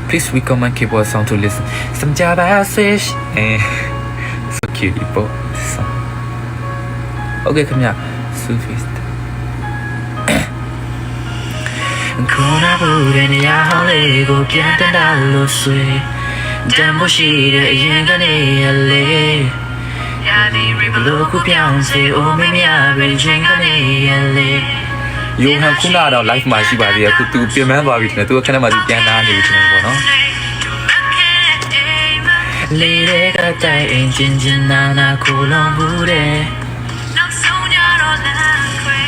Speaker 1: Please recommend keyboard sound to listen. Some Java switch. So cute, people. Okay, come here. Sufist. Kona bude ni ya hole go pianta da lo sui. Jambo shi de yin ga ni ale. Ya di riblo ku piang se o me mi a be jing ga ni ale. ယုံဟန်ခုနတော့ live မှာရှိပါသေးတယ်အခုသူပြင်ပန်းသွားပြီတဲ့သူကခဏမှသူပြန်လာနေပြီတဲ့ပေါ့နော်လေးတွေကတိုင်အင်ဂျင်ဂျင်နာနာကိုလုံးဘူးတဲ့နောက်ဆုံးရတော့လမ်းခွဲ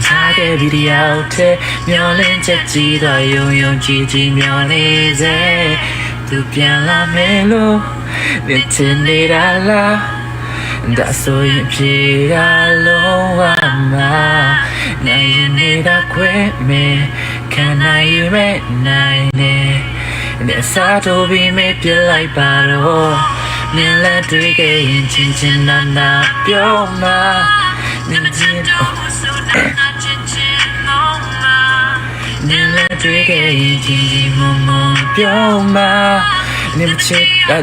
Speaker 1: ထားခဲ့ဗီဒီယိုတဲ့မျောလင်းချက်ကြီးတော့ယုံယုံကြည်ကြည်မျောလေးစေသူပြန်လာမယ်လို့မြင်ချင်နေတာလားဒါဆိုရင်ပြေရလုံးဝမှာနိုင်နေတာခွဲမယ်ခံနိုင်မဲ့နိုင်နေနဲ့စားတော့ပြီးမပြလိုက်ပါတော့မြင်လက်တွေ့ကရင်ချင်းချင်းနာနာပြောမှာမြင်ချင်းတော့ဆိုနာချင်းချင်းလုံးမှာမြင်လက်တွေ့ကရင်ချင်းချင်းမမပြောမှာမြင်ချစ်တော့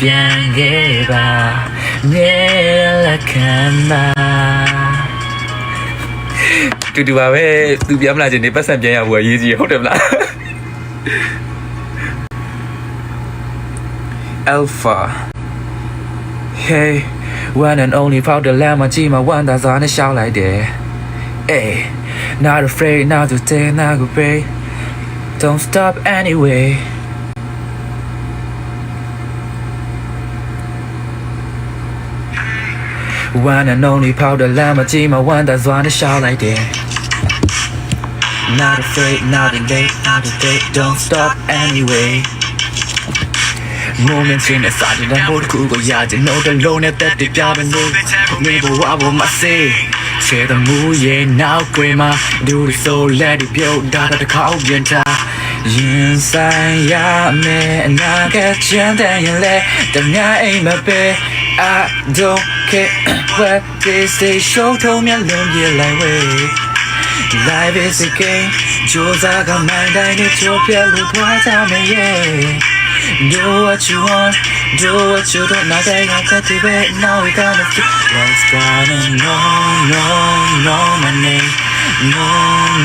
Speaker 1: ပြန်ခဲ့ပါမြဲလက်ခံပါတူပါပဲသူပြန်မလာခြင်းနေပတ်စံပြန်ရဖို့အရေးကြီးဟုတ်တယ်မလား Alpha Hey one and only ဖောက်တဲ့လမ်းမှာကြည့်မှာဝမ်းသာစွာနဲ့ရှောက်လိုက်တယ် Hey not afraid not to take not to pay Don't stop anyway One and only ဖောက်တဲ့လမ်းမှာကြည့်မှာဝမ်းသာစွာနဲ့ရှောက်လိုက်တယ် Not afraid, not too late, not too late, don't stop anyway. Moments in the silence, I'm bored to go yard, you know the lone at that the job and move. Maybe what will I say? Say the mood, yeah, now, grandma, do it so let it go, that the cow, gentle. Inside, yeah, man, and I get gentle, and let the night in my bed. I don't care what they say, show told me alone, yeah, like way. Life is a game, 조사가 말다니 좁혀로 도와자면 yeah Do what you want, do what you don't 나가 got to be, now we gonna do What's gonna know my name Know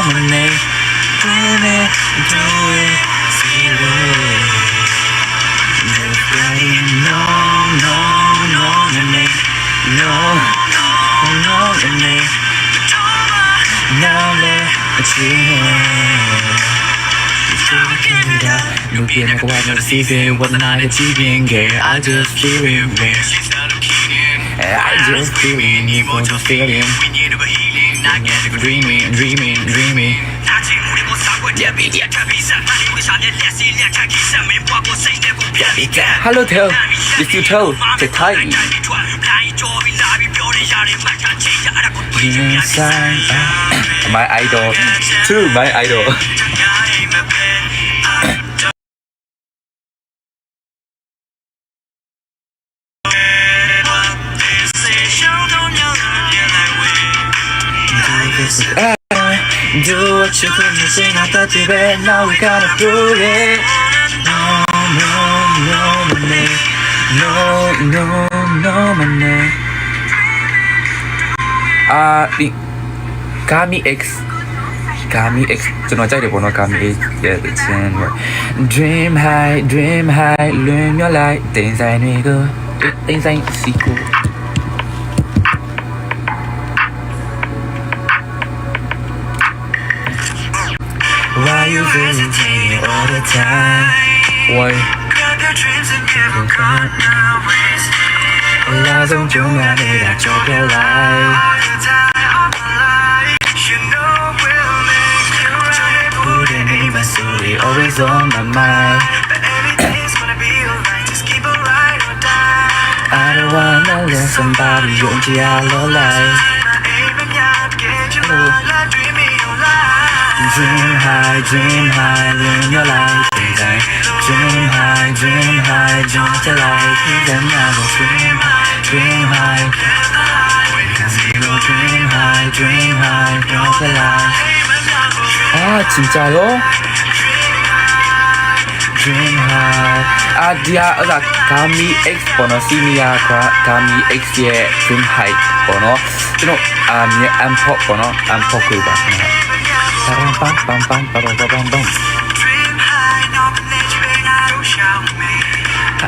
Speaker 1: my name Do it, see it Nobody know your name Know your name Now let's see Looking at what I'm seeing, what I'm achieving, I just feel it, man. I just feel it, you want to feel it. Dreaming. Hello Tell If you tell the Thai My idol True my idol Do what you can you sing out that you bet now we gotta prove it No my name ဒီ Gami X ကျွန်တော်ကြိုက်တယ်ပေါ့နော် Gami X ရဲ့ချင်း Dream high လွင်မြောက်လိုက်တင်းဆိုင်တွေကိုတင်းဆိုင်စီကို Why you visiting all the time? Why? Lies on your mind that you're alive. Putting in my story, always on my mind. I don't wanna let somebody you your life. Dream high, live your life. Dream high, dream your life. Then I will dream high. Dream high, live your life. 진짜요? Dream high. 디아 가미 X 번호 시니아 가미 X의 Dream high 번호. 저는 암포 번호 암포 그거 같아요.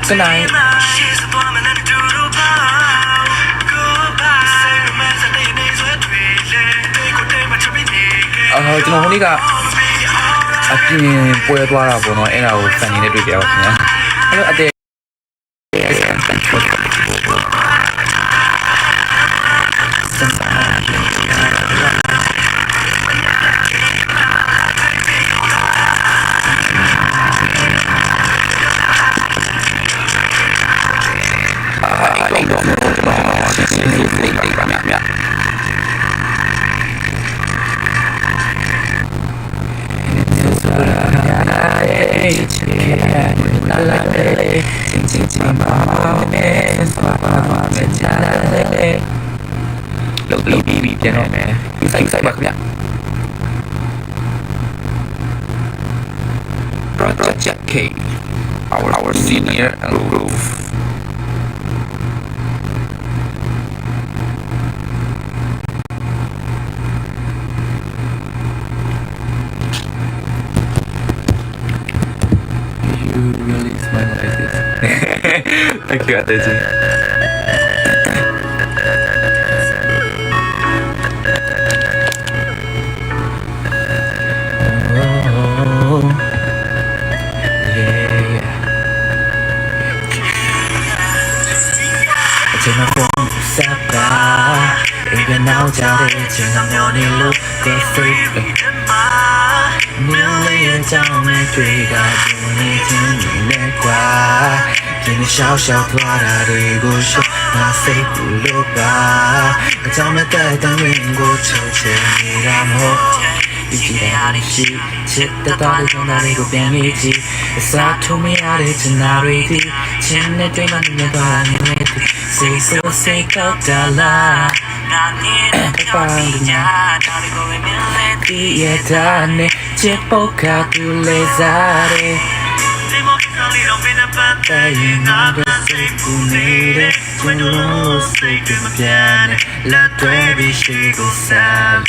Speaker 1: Good night.ကျွန်တော်ဟိုနေ့ကအပြင်ပွဲသွားတာပေါ့နော်အဲ့ဒါကိုစံနေနဲ့တွေ့ကြပါခင်ဗျာအဲ့တော့အတဲလုပ်ပြီးပြန်တော့မယ်စိုက်ပါခင်ဗျာ Project K our senior and groove You really smile like this Thank you Ateji 제가 봄사바 이게 나오자래 제가 면이 룩고 freak 밀리의 잠에 뒤가 눈이 드는 내과 괜히 샤오샤오 돌아리고 싶어 fake 불러봐 그 잠에 깔던 윙고 초체이란 호 이지라리시 짙다 다리도 나리고 뺑이지 사투미 아래지 나리디 침내 뒤만 눈에 바라는 애들 Say so sick of the lie Diye dane Chipoka tu le zare Tayin aga say punire Chunlo say kumpiane La tuebi shigo sale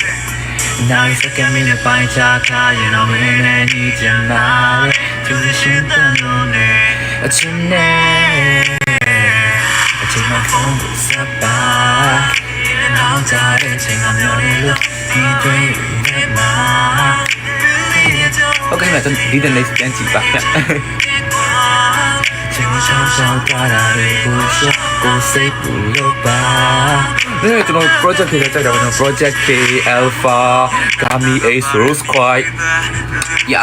Speaker 1: Now you suck at me the pine chaka You know me any janare To the shit that no ne A chune Take my phone to Sapa Now tired 제가 면이 looking great Okay, 나 좀 리듬 레이스 댄스 봐 지금 샤오샤오 따라리고 싶고 say 불러봐 네, 저는 프로젝트 K 짝짝거든요. 프로젝트 K, Alpha, Gami, Ace, Rose Quite. 야.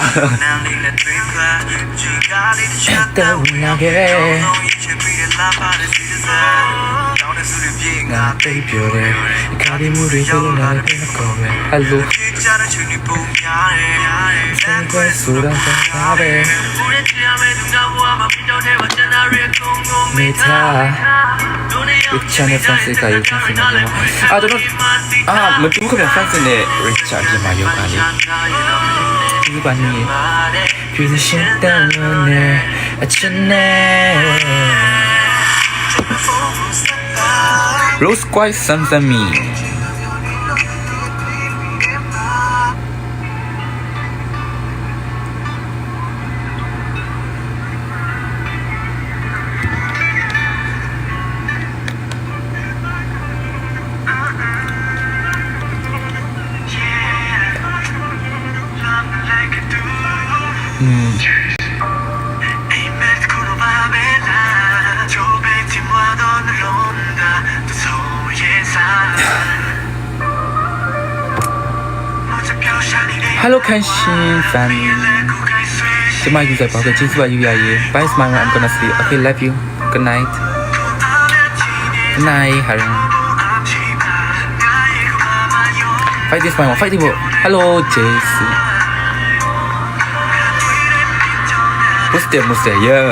Speaker 1: 따분하게 나 베이비오래 가리물이 흘러나를 빼놓고 왜 할로 생각에 술한 잔 밥에 메타 리차네 판스가 이 판스가 아 저는 뭐 중국의 판스네 리차지 마요가니 이반이 귀신 때문에 아침에 Rose Quite Samsami Hello Kenshin fan ကျမယူဆိုင်ပါကကျေးဇူးပါယူရရေး Bye smile I'm gonna see okay love you good night good night Harun fight this smile fight this hello JC Muste yeah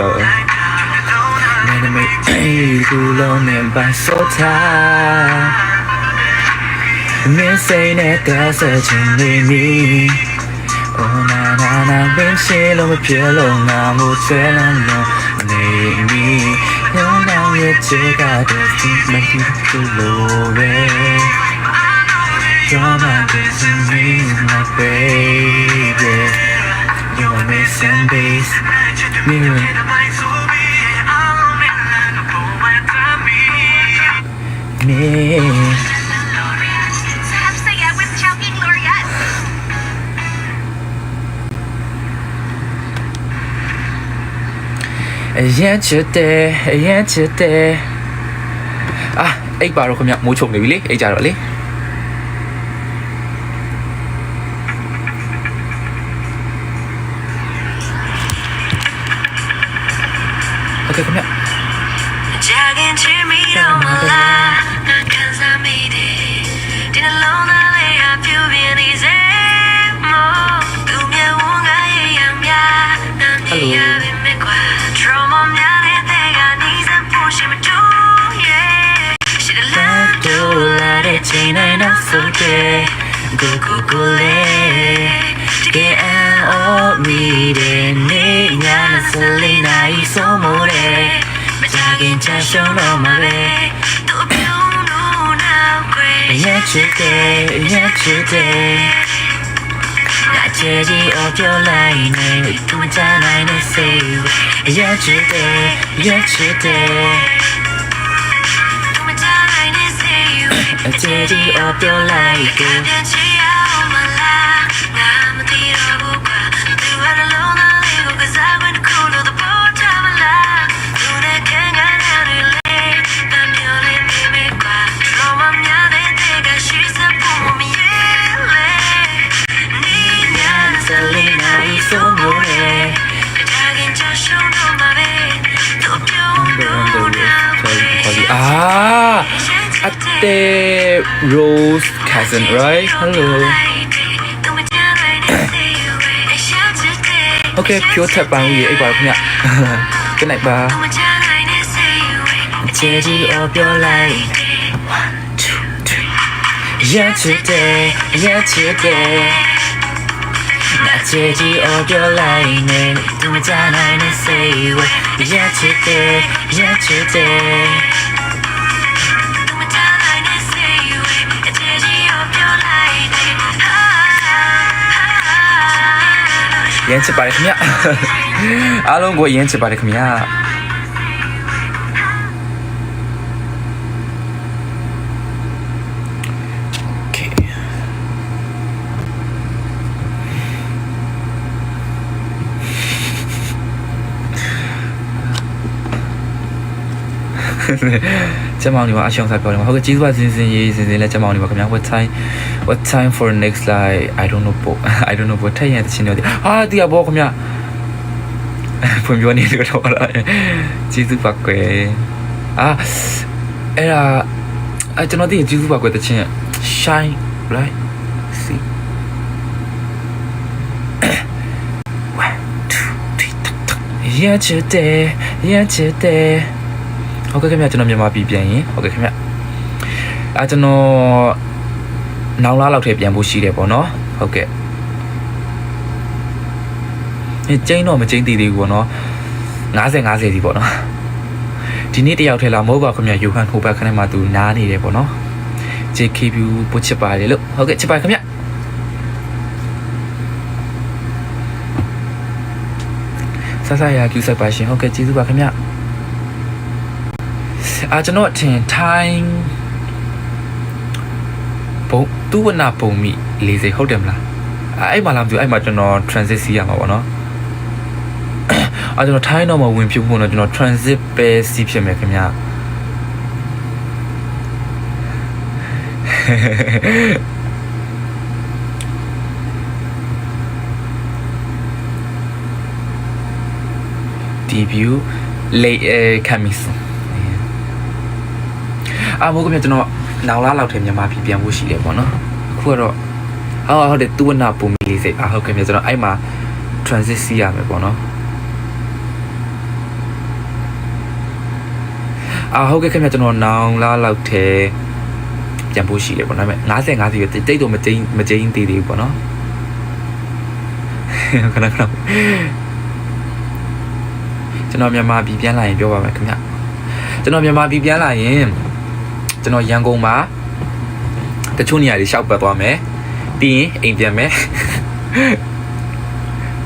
Speaker 1: 내가 매일 굴러낸 반소타 미세네 따스해진 의미 오나나나 빈실로 필로 나무 죄랑로 내 의미 영광의 죄가 됐지 만들로래 You're my destiny, my baby You're my missing piece Me Yeah, today. Ah, အိတ်ပါတော့ခင်ဗျမိုးချုံနေပြီလေအိတ်ကြတော့လေ Okay ခင်ဗျ
Speaker 3: 작은 취미로 몰라 난 간사미디 뒤날로나 내가 표현이 세모 꿈에 온가의 양야 난 이야기 맥과 트로마 면에 내가 니산 보시면 좋예 시들라도 지나이 나솔게 구구구레 지게 안 오미래 네 냐나 설리나 이 소모래 작은 차쇼로 말해 또 뷰는 yesterday 낮에지 of your life 또 있잖아 내 say yesterday 낮에지 of your life Ah, Ate Rose cousin, right? Hello. Okay, pure tap bang we ai ba khnya. Good night ba. Jeji of your life. 1, 2, 3. Yesterday. 낮에지 of your life 내 꿈이잖아 내 say yesterday 옌치 빠르 khmyaအားလုံးကို옌치 빠르 khmya
Speaker 1: ကျမောင်ဒီမှာအရှုံးစားပြောတယ်ဟုတ်ကဲ့ကျေးဇူးပါစင်စင်ရေးစင်စင်လဲကျမောင်ဒီမှာခင်ဗျာ what time for next live I don't know ဘထိုင်ရတဲ့ချင်းတွေဟာတီးဘောခင်ဗျာဖွင့်ပြောနေလို့တော့လားကျေးဇူးပါကွယ်အဲ့ဒါကျွန်တော်သိရင်ကျေးဇူးပါကွယ်တဲ့ချင်း shine right see ရချစ်တယ်ဟုတ်ကဲ့ခင်ဗျာကျွန်တော်မြန်မာပြည်ပြန်ရင်ဟုတ်ကဲ့ခင်ဗျာကျွန်တော်နောက်လာလောက်ထဲပြန်ဖို့ရှိတယ်ပေါ့နော်ဟုတ်ကဲ့ကျင်းတော့မကျင်းသေးဘူးပေါ့နော်50စီပေါ့နော်ဒီနေ့တယောက်ထဲလာမဟုတ်ပါခင်ဗျာယူဟန်ဟိုဘက်ခနဲ့မှသူနားနေတယ်ပေါ့နော် JKB ပို့ချစ်ပါတယ်လို့ဟုတ်ကဲ့ချစ်ပါခင်ဗျာဆဆရာကျူဆက်ပါရှင်ဟုတ်ကဲ့ကျေးဇူးပါခင်ဗျကျွန်တော်အထင် time ဘုံသူဝနာပုံမိ40ဟုတ်တယ်မလားအဲ့မှာလာမသိဘူးအဲ့မှာကျွန်တော် transit စီးရမှာပေါ့နော်ကျွန်တော် time တော့မဝင်ဖြုတ်ဖို့တော့ကျွန်တော် transit ပဲစီးဖြစ်မယ်ခင်ဗျdebut late coming soon မို့ကမြကျွန်တော်နောက်လာလောက်ထဲမြန်မာပြည်ပြန်ဖို့ရှိတယ်ပေါ့နော်အခုကတော့ဟုတ်တယ်သူဝနာပုံမီလေးစိတ်ဟုတ်ကဲ့မြကျွန်တော်အဲ့မှာ transit စီးရမယ်ပေါ့နော်ဟုတ်ကဲ့ခင်ဗျကျွန်တော်နောင်လာလောက်ထဲပြန်ဖို့ရှိတယ်ပေါ့နော်ဒါပေမဲ့55စီတိတ်တော့မကျင်းသေးဘူးပေါ့နော်ခဏကျွန်တော်မြန်မာပြည်ပြန်လာရင်ပြောပါမယ်ခင်ဗျကျွန်တော်မြန်မာပြည်ပြန်လာရင်ကျွန်တော်ရန်ကုန်မှာတချို့နေရာတွေရှောက်ပတ်သွားမယ်ပြီးရင်အိမ်ပြန်မယ်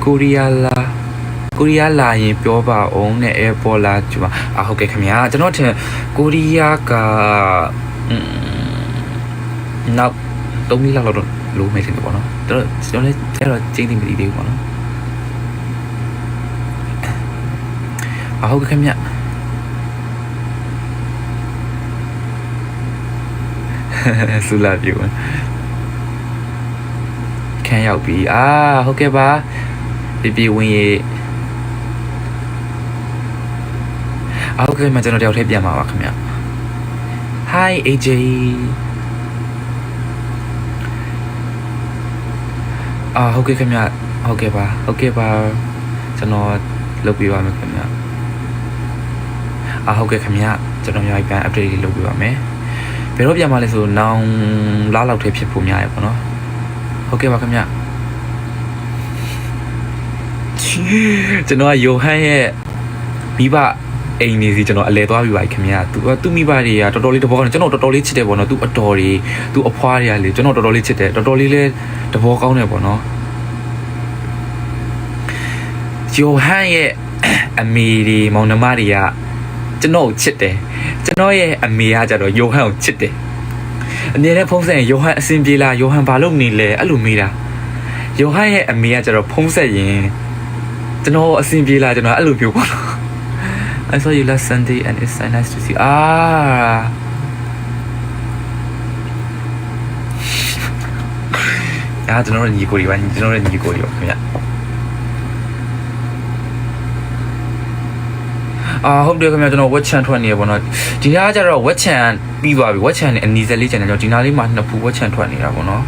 Speaker 1: ကိုရီးယားလာရင်ပြောပါအောင်နဲ့ airport လာကြပါဟုတ်ကဲ့ခင်ဗျာကျွန်တော်ထင်ကိုရီးယားကနောက်3မိနစ်လောက်တော့လိုမယ်ထင်တယ်ပေါ့နော်ကျွန်တော်လည်းအဲ့တော့ကျင်းသိမသိသေးဘူးပေါ့နော်ဟုတ်ကဲ့ခင်ဗျဆူလာပြူခံရောက်ပြီဟုတ်ကဲ့ပါပြဝင်ရေဟုတ်ကဲ့မကျွန်တော်တယောက်တည်းပြန်ပါပါခင်ဗျ Hi AJ ဟုတ်ကဲ့ခင်ဗျဟုတ်ကဲ့ပါကျွန်တော်လုပ်ပြပါမယ်ခင်ဗျဟုတ်ကဲ့ခင်ဗျကျွန်တော်ပြန် update လေးလုပ်ပြပါမယ်ဘယ်တော့ပြန်မလဲဆိုနောင်လားလောက်ထဲဖြစ်ဖို့များရပေါ့နော်ဟုတ်ကဲ့ပါခင်ဗျကျွန်တော်ကယိုဟန်ရဲ့မိဘအိမ်နေစီကျွန်တော်အလဲသွားပြီးပါခင်ဗျသူမိဘတွေကတော်တော်လေးတဘောကောင်းတယ်ကျွန်တော်တော်တော်လေးချစ်တယ်ပေါ့နော်သူအတော်တွေသူအဖွားတွေကလေကျွန်တော်တော်တော်လေးချစ်တယ်တော်တော်လေးလဲတဘောကောင်းတယ်ပေါ့နော်ယိုဟန်ရဲ့အမေတွေမောင်နှမတွေကကျွန်တော်ချစ်တယ်ကျွန်တော်ရဲ့အမေကကြတော့ယိုဟန်ကိုချစ်တယ်အမြဲတမ်းဖုန်းဆက်ရင်ယိုဟန်အဆင်ပြေလားယိုဟန်ဘာလုပ်နေလဲအဲ့လိုမေးတာယိုဟန်ရဲ့အမေကကြတော့ဖုန်းဆက်ရင်ကျွန်တော်အဆင်ပြေလားကျွန်တော်အဲ့လိုပြောပါတော့ I saw you last Sunday and it's so nice to see ကျွန်တော်ညီကိုတွေပါခင်ဗျဟုတ်တယ်ခင်ဗျကျွန်တော် watch channel ထွက်နေရပေါ့နော်ဒီနားကျတော့ watch channel ပြီးသွားပြီ watch channel နဲ့အနီးစက်လေး channel ကျွန်တော်ဒီနားလေးမှာနှစ်ဖူ watch channel ထွက်နေတာပေါ့နော်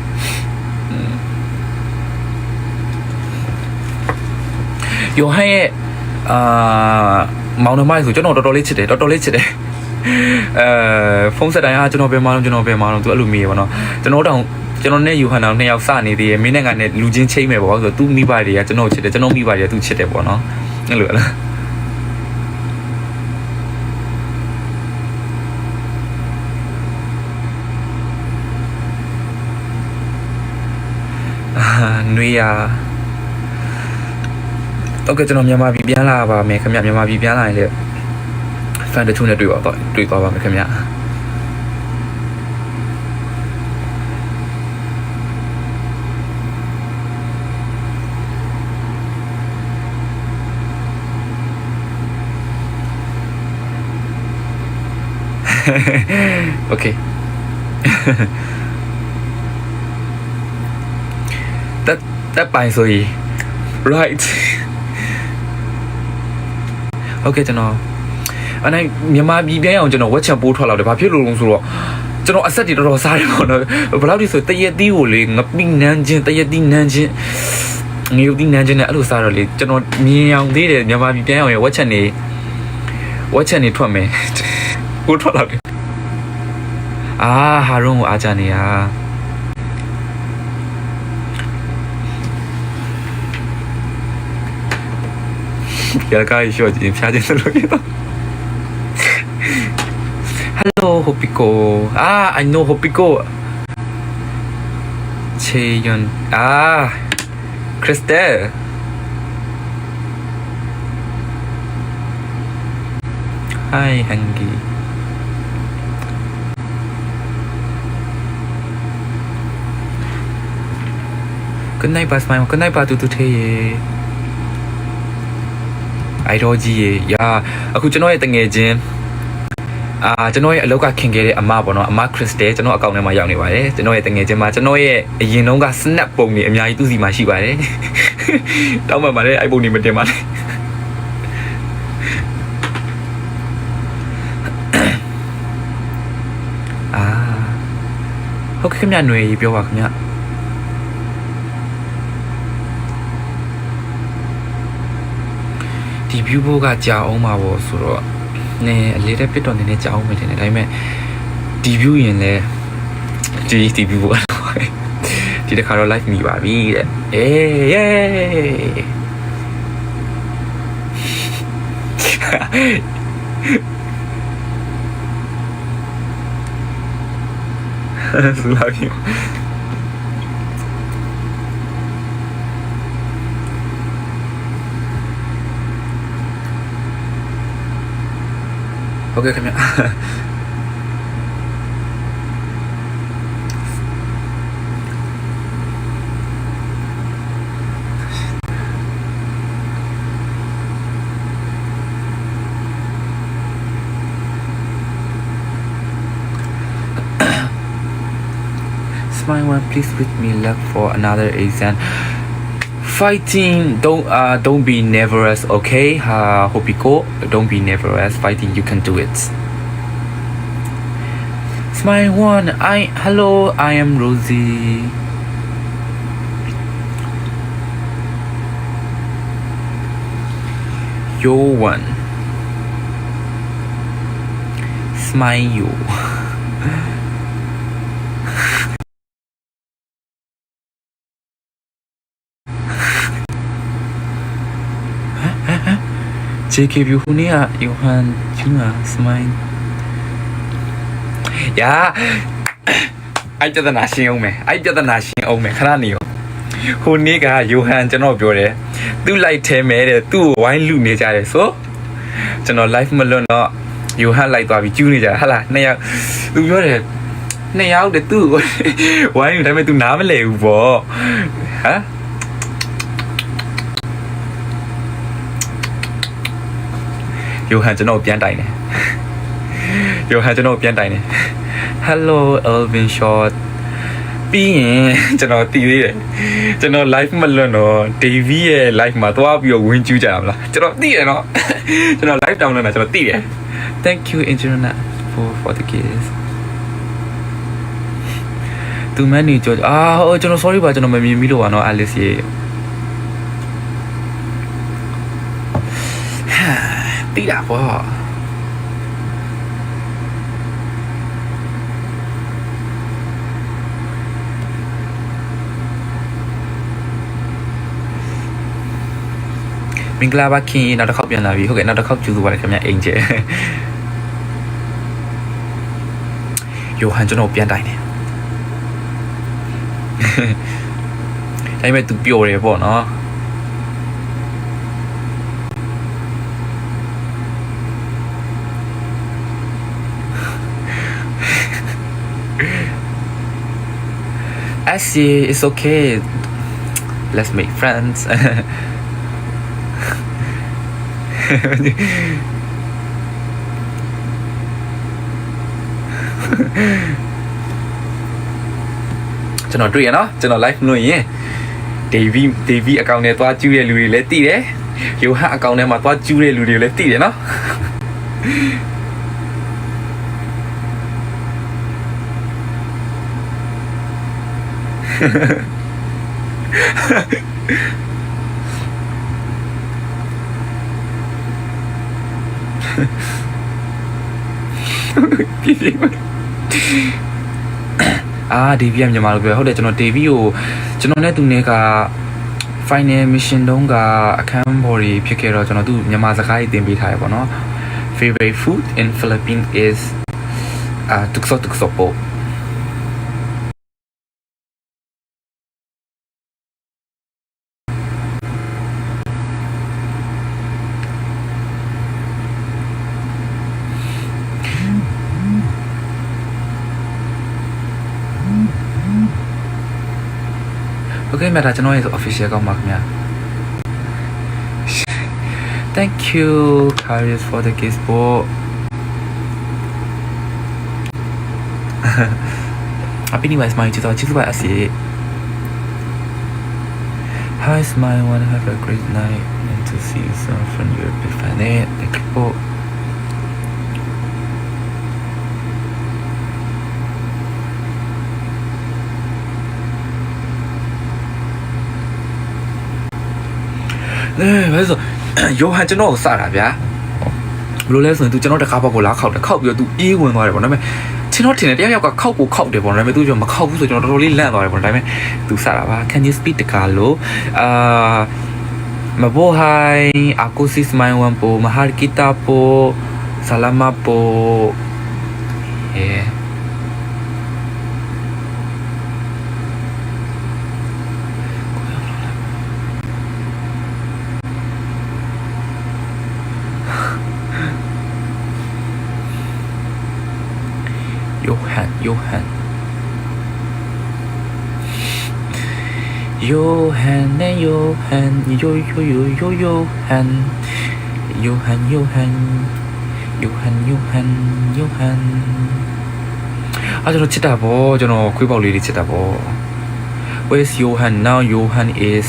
Speaker 1: ယိုဟန်ရဲ့မောင်နှမဆိုကျွန်တော်တော်တော်လေးချစ်တယ်ဖုန်းဆက်တိုင်းကျွန်တော်ဘယ်မှာတော့သူအဲ့လိုမေးရပါတော့ကျွန်တော်နဲ့ယူဟန်အောင်နှစ်ယောက်စနေသေးတယ်မင်းနဲ့ကနဲ့လူချင်းချိန်မယ်ပေါ့ဆိုတော့သူမိဘတွေကကျွန်တော်ချစ်တယ်ကျွန်တော်မိဘတွေကသူချစ်တယ်ပေါ့နော်အဲ့လိုလားနွေရဟုတ်ကဲ့ကျွန်တော်မြန်မာပြည်ပြန်လာပါမယ်ခင်ဗျမြန်မာပြည်ပြန်လာရင်လည်းဖန်တချို့နဲ့တွေ့သွားပါမယ်ခင်ဗျ Okay. that by so right. Okay ကျွန်တော်အဲ့ဒါမြန်မာပြည်ပြန်အောင်ကျွန်တော်ဝက်ချက်ပိုးထွက်လာတယ်ဘာဖြစ်လို့လဲဆိုတော့ကျွန်တော်အဆက်တွေတော်တော်စားတယ်ပေါ့နော်ဘယ်လောက်ဒီဆိုတရက်သီးကိုလေငပိနန်းချင်းတရက်သီးနန်းချင်းငရုတ်သီးနန်းချင်းနဲ့အဲ့လိုစားတော့လေကျွန်တော်မြင်အောင်သေးတယ်မြန်မာပြည်ပြန်အောင်ရဝက်ချက်နေထွက်မယ်ကိုထွက်လာတယ်အာဟာရုံးကိုအားကြနေရရကားရှို့ခြင်းဖျားခြင်းလို့ရတော့ Hello Hopiko I know Hopiko Cheyon Crystal Hi Hangi Good night ba smile Good night ba tu theအိုင်တော်ကြီးရေအခုကျွန်တော်ရဲ့တငယ်ချင်းကျွန်တော်ရဲ့အလောက်ကခင်ခဲ့တဲ့အမပေါ့နော်အမခရစ်စတယ်ကျွန်တော်အကောင့်ထဲမှာရောက်နေပါတယ်ကျွန်တော်ရဲ့တငယ်ချင်းမှာကျွန်တော်ရဲ့အရင်တုန်းက snap ပုံတွေအများကြီးသူ့စီမှာရှိပါတယ်တောင်းပန်ပါတယ်အဲ့ပုံတွေမတင်ပါနဲ့ဟုတ်ကဲ့ခင်ဗျຫນွေကြီးပြောပါခင်ဗျဒီ view ဘောကကြာအောင်ပါဘောဆိုတော့နည်းအလေးတက်ပစ်တော့နည်းနည်းကြာအောင်မယ်ထင်တယ်ဒါပေမဲ့ဒီ view ရင်လဲဒီ view ဘောဒီတစ်ခါတော့ live မိပါပြီတဲ့ဆိုလာပြီဟုတ်ကဲ့ခင်ဗျSmile one please with me luck for another exam Fighting don't be nervous okay Hopiko don't be nervous fighting you can do it Smile one hello I am Rosie Yo one Smile you JK view ခုနေ့က Johan Juna Smile အဲ့ပြဿနာရှင်းအောင်မယ်ခဏနေရောဟိုနေ့က Johan ကျွန်တော်ပြောတယ်သူ့ live ထဲမဲ့တဲ့သူ့ကိုဝိုင်းလူနေကြတယ်ဆိုကျွန်တော် live မလွတ်တော့ Johan လိုက်သွားပြီးကျူးနေကြတယ်ဟာလားနှစ်ယောက်သူပြောတယ်နှစ်ယောက်တည်းသူ့ကိုဝိုင်းလူဒါပေမဲ့ तू နားမလဲဘူးပေါ့ဟမ်Johan ကျွန်တော်ပြန်တိုင်တယ် Hello Elvin Short ပြီးရင်ကျွန်တော်တည်သေးတယ်ကျွန်တော် live မလွတ်တော့ Davy ရဲ့ live မှာသွားပြီးတော့ဝင်ကျူးကြရမလားကျွန်တော်သိတယ်နော်ကျွန်တော် live တောင်းလာတာကျွန်တော်သိတယ် Thank you Angelina for the kiss သူမနေကြောကျွန်တော် sorry ပါကျွန်တော်မမြင်မိလို့ပါနော် Alice ရေတိတာပေါ့မင်္ဂလာပါခင်နောက်တစ်ခေါက်ပြန်လာပြီဟုတ်ကဲ့နောက်တစ်ခေါက်ကြိုးစားပါတယ်ခင်ဗျအင်ဂျယ်ယိုဟန်ကျွန်တော်ပြန်တိုင်တယ်ဒါပေမဲ့ तू ပျော်တယ်ပေါ့နော်it's okay let's make friends ဟ ကျွန်တော်တွေ့ရနော်ကျွန်တော် live လို့ရင် Davy account နဲ့သွားကျူးတဲ့လူတွေလည်းတည်တယ်။ Johan account ထဲမှာသွားကျူးတဲ့လူတွေလည်းတည်တယ်နော်Davy မြန်မာလိုပြောဟုတ်တယ်ကျွန်တော် Davy ကိုကျွန်တော်နဲ့သူနဲ့က final mission တုန်းကအခန်းပေါ်ကြီးဖြစ်ခဲ့တော့ကျွန်တော်သူမြန်မာစကားကြီးသင်ပေးထားရပေါ့နော် favorite food in Philippines is tukso po Okay, မြတ်တာကျွန်တော်ရဲ့ official account မှာခင်ဗျာ Thank you Karius for the gift book Happy New Year smile ချစ်တော်ချစ်ပါအစီ Hi smile want to have a great night and to see you soon from your big fan Thank you bookဘာလို့ယောဟန်ကျွန်တော်ကိုစတာဗျာဘယ်လိုလဲဆိုရင် तू ကျွန်တော်တခါပေါက်ကိုလာခောက်တယ်ခောက်ပြီးတော့ तू အေးဝင်သွားတယ်ပေါ့ဒါပေမဲ့ကျွန်တော်ထင်တယ်တယောက်ကခောက်ကိုခောက်တယ်ပေါ့ဒါပေမဲ့ तू ကျွန်တော်မခောက်ဘူးဆိုကျွန်တော်တော်တော်လေးလန့်သွားတယ်ပေါ့ဒါပေမဲ့ तू စတာပါ Can you speak တကားလို့မဘောဟိုင်အကူစီစမိုင်ဝန်ပိုမဟာကီတာပိုဆလာမပိုJohan Johan Johan Johan Johan Johan Johan Johan ကျွန်တော်ချစ်တာပေါ့ကျွန်တော်ခွေးပေါက်လေးတွေချစ်တာပေါ့ Where's Johan now Johan is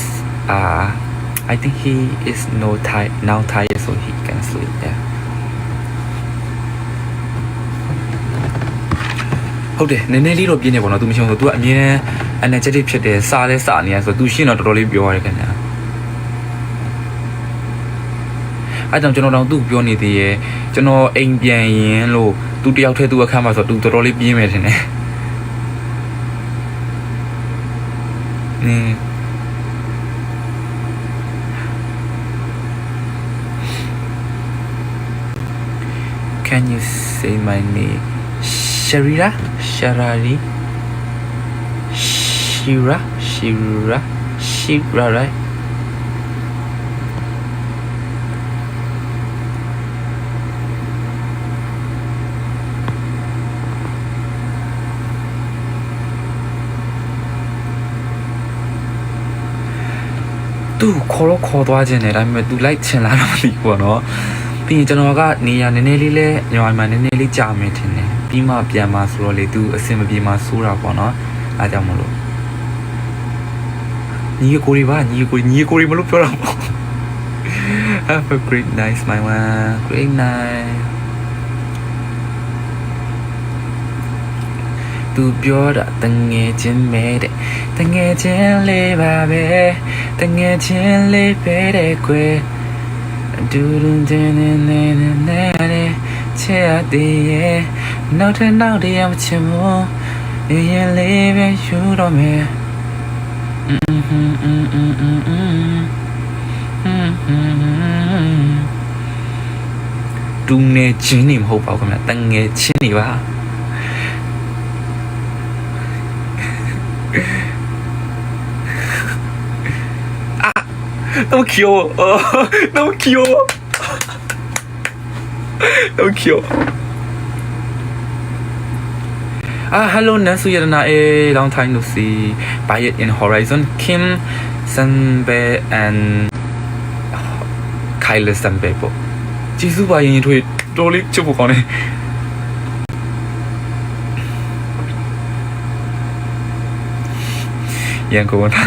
Speaker 1: I think he is now tired so he can sleep thereဟုတ်တယ်နည်းနည်းလေးတော့ပြင်းနေပေါ့နော် तू မရှိဘူးဆို तू ကအမြဲ energetic ဖြစ်တယ်စားလဲစားနေရဆို तू ရှင်းတော့တော်တော်လေးပြောရတယ်ခင်ဗျာအဲ့ကြောင့်ကျွန်တော်တော့ तू ပြောနေသေးရဲ့ကျွန်တော်အိမ်ပြန်ရင်လို့ तू တယောက်တည်း तू အခန်းမှာဆို तू တော်တော်လေးပြင်းမယ်ထင်တယ်Can you say my name Sharira Sharari Shira rightသူခေါ်သွားခြင်းနဲ့ဒါပေမဲ့ तू လိုက်ချင်လာတော့မသိဘူးပေါ့နော်ပြီးရင်ကျွန်တော်ကနေရနည်းနည်းလေးလဲညီမနည်းနည်းလေးကြာမယ်ထင်တယ်ပြီးမှပြန်มาဆိုတော့လေ तू အစင်မပြေမှာစိုးတာပေါ့နော်အားကြောင့်မလို့ညီကိုရီပါညီကိုရီမလို့ပြောတာပေါ့ Have a great night my one great night သူပြောတာတငယ်ချင်းမဲတဲ့တငယ်ချင်းလေးပါပဲတငယ်ချင်းလေးပဲတဲ့ကွယ်ဒူဒူတင်းနေချဲတဲ့ရဲ့နောက်ထပ်နောက်တည်းမချင်ဘူးရင်လေးပဲယူတော့မယ်တူငယ်ချင်းနေမဟုတ်ပါဘူးခင်ဗျတငယ်ချင်းနေပါ너무 귀여워. 너무 귀여워. 너무 귀여워. Hello, Nansu Yadana. Long time no see. Buy it in Horizon. Kim, Sanbe, and Kyle Sanbe. 지수 바이니 도이 돌리 쳐보 거네. ရန်ကုန်လာ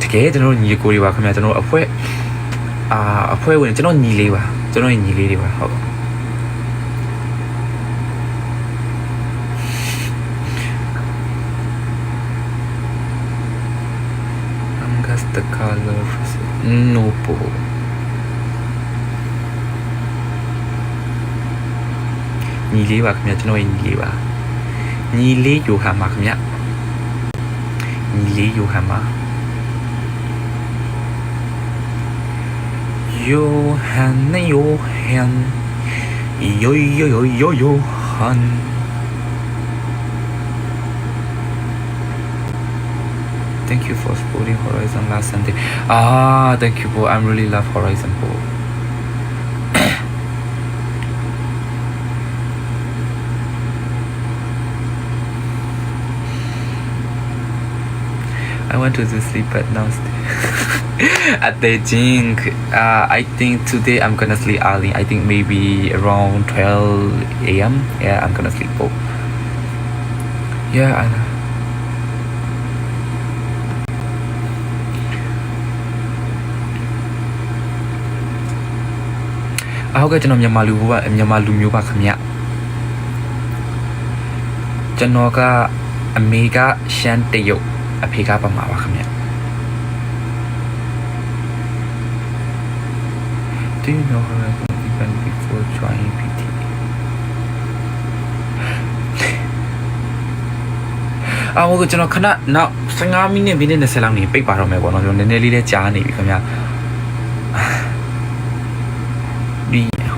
Speaker 1: တကယ်ကျွန်တော်ညီကိုတွေပါခင်ဗျာကျွန်တော်အဖွဲဝင်ကျွန်တော်ညီလေးပါကျွန်တော်ညီလေးတွေပါဟုတ်the color no po ညီလေးပါခင်ဗျာကျွန်တော်ညီလေးပါညီလေးယူဟန်ပါခင်ဗျာညီလေးယူဟန်ပါယူဟန်နဲ့ယူဟန်ယူဟန် Thank you for supporting Horizon last Sunday. Thank you, bro. I really love Horizon, bro. I want to sleep, but now at the gym. I think today I'm gonna sleep early. I think maybe around 12 a.m. Yeah, I'm gonna sleep, bro. Yeah, I know. ဟုတ်ကဲ့ကျွန်တော်မြန်မာလူမျိုးပါခင်ဗျကျွန်တော်ကအမေကရှမ်းတရုတ်အဖေကပမာပါခင်ဗျ Do you know her even before joining PT ဟုတ်ကဲ့ကျွန်တော်ခဏနောက်15မိနစ်20လောက်နေပိတ်ပါတော့မယ်ပေါ့နော်ကျွန်တော်နည်းနည်းလေးကြားနေပြီခင်ဗျ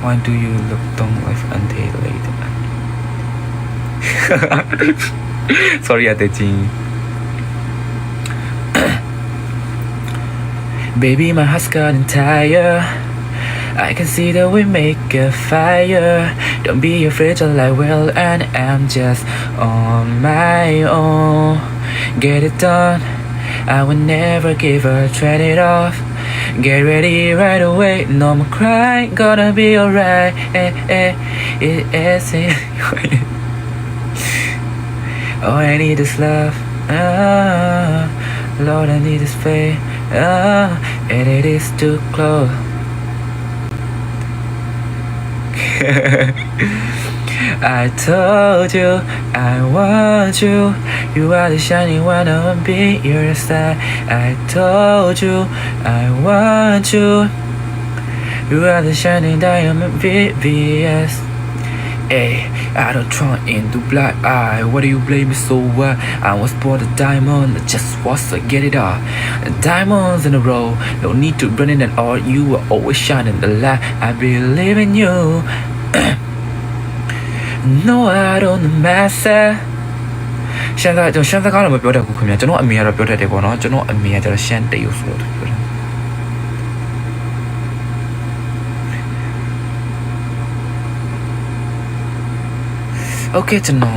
Speaker 1: Why do you look down life until later? Sorry, Ateji. Baby, my heart's gotten tired. I can see that we make a fire. Don't be afraid to lie well, and I'm just on my own. Get it done. I will never give her, trade it off. Get ready right away, no more crying, gonna be alright. All I need is love, Lord I need is faith, and it is too close. I told you I want you. You are the shining one, I will be your star. I told you I want you. You are the shining diamond VVS. Hey, I don't turn into black eye. Why do you blame me so well? I was born a diamond, I just was to get it all. Diamonds in a row, no need to run in at all. You will always shine in the light. I believe in you. No, I don't myself. ရှမ်းစကားတော့မပြောတတ်ဘူးခင်ဗျာကျွန်တော်အမေကတော့ပြောတတ်တယ်ပေါ့နော်ကျွန်တော်အမေကကျတော့ရှမ်းတရုတ်ဆိုတော့ပြောတယ်โอเคကျွန်တော်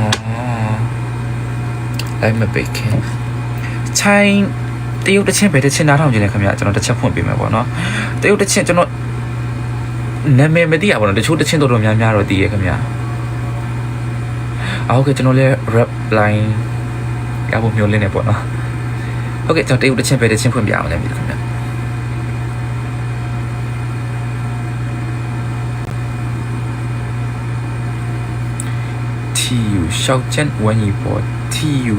Speaker 1: လိုက်မပိတ်ခင်ချိုင်းတရုတ်တချင်းပဲတချင်းနားထောင်ကြည့်နေခင်ဗျာကျွန်တော်တစ်ချက်ဖွင့်ပေးမယ်ပေါ့နော်တရုတ်တချင်းကျွန်တော်နာမည်မသိရပါဘူးတချို့တချင်းတော်တော်များတော့သိရခင်ဗျာဟုတ်ကဲ့ကျွန်တော်လည်း rap line ရဖို့မျိုးလင်းနေပေါ့နော်ဟုတ်ကဲ့ကျွန်တော်တရုတ်တချင်းပဲတချင်းဖွင့်ပြအောင်လည်းပြီခင်ဗျာTU ရှောက်ချန်ဝမ်ကြီးပေါ့ TU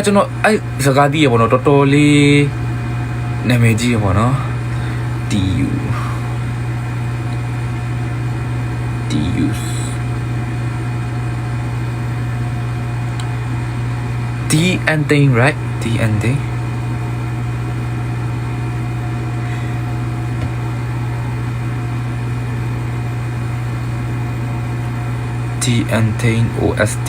Speaker 1: ကျွန်တော်စကားတည်းရပေါ့နော်တော်တော်လေးနာမည်ကြီးရပေါ့နော် TU D ending, right? D ending. D ending OSD.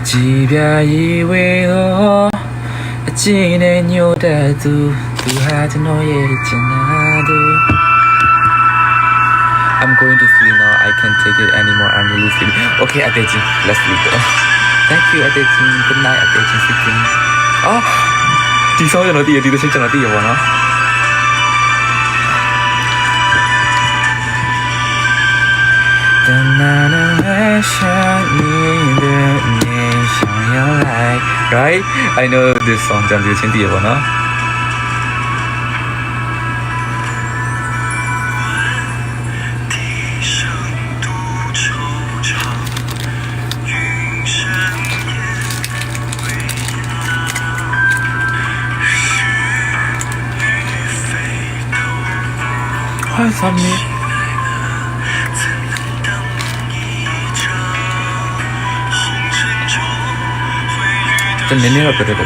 Speaker 1: Chỉ biết以为我今年有的度，都还在诺言里见那度。I'm going to sleep now. I can't take it anymore. I'm really sleepy. Okay, Adeji, let's sleep. Thank you, Adeji. Good night, Adeji. Sleeping. Chị sao cho nó đi? Chị tôi sẽ cho nó đi rồi nó. Right? I know this song 讲这个前提了呢。还有啥呢？这年龄了不得了，喏。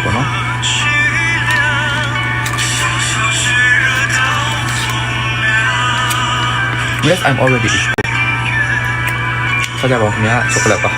Speaker 1: Yes, I'm already rich. 大家好，我们要chocolate吧。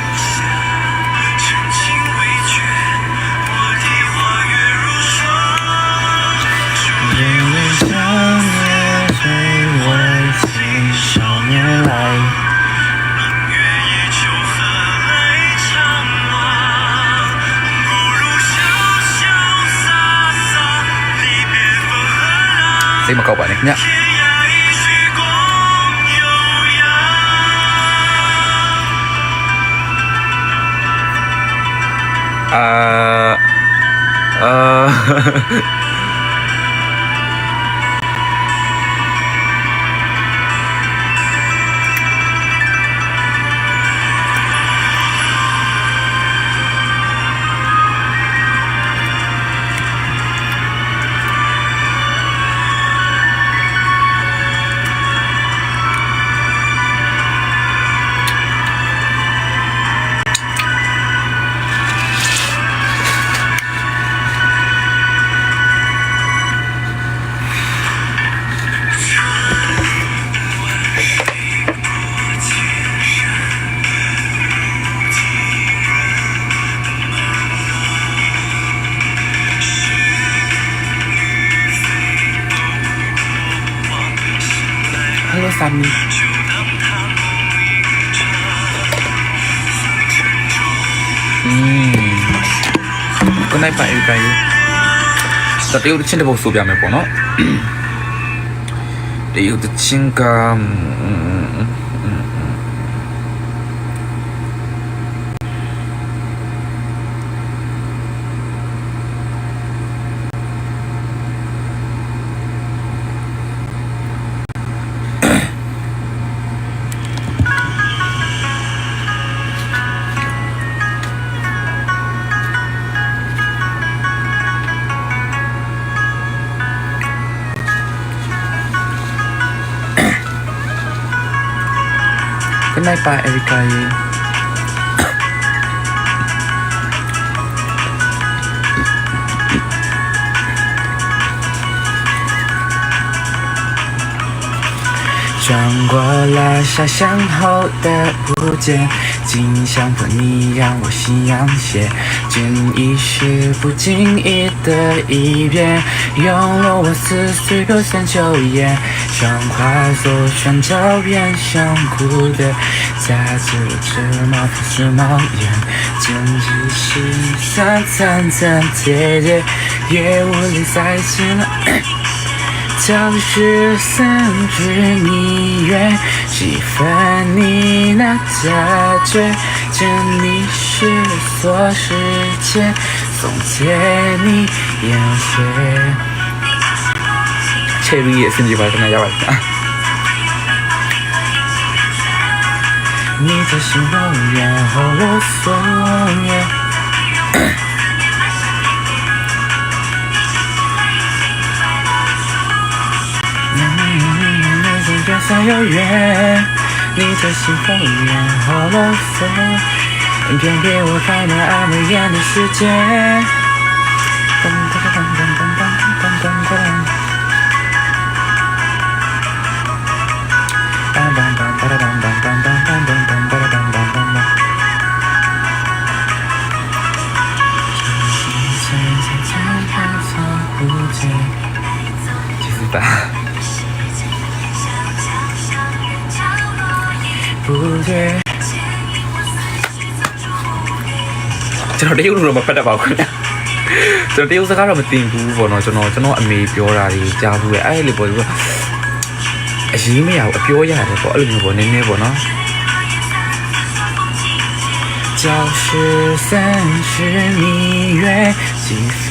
Speaker 1: Saya mau kau baliknya. Hello Sammy. Good night, bye, everybody. တရုတ်ချင်းတစ်ပုတ်ဆိုပြမယ်ပေါ့နော်တရုတ်ချင်းကGood night, bye, everybody. 转过了下山后的不见，竟相逢你让我心痒些，见已是不经意的一瞥，涌落我思绪隔三秋夜，像化作双脚变相哭的，夹着芝麻粉丝冒烟，简直是惨惨惨烈烈，也无力再见了。教室三句你远，几分你那价值，见你是所世界，送借你眼血。这里也是你把跟大家玩的。你的心容远后我所愿。远山有远，你的心风远后了风，偏偏我开满安慰眼的世界。其实吧。ကျွန်တော်တရုတ်လိုတော့မဖတ်တတ်ပါဘူးခင်ဗျကျွန်တော်တရုတ်စကားတော့မသိဘူးပေါ့နော်ကျွန်တော်အမေပြောတာတွေကြားဘူးလေအဲ့လေပေါ့သူကအရေးမရဘူးအပြောရတယ်ပေါ့အဲ့လိုမျိုးပေါ့နည်းနည်းပေါ့နော်教室30米远几分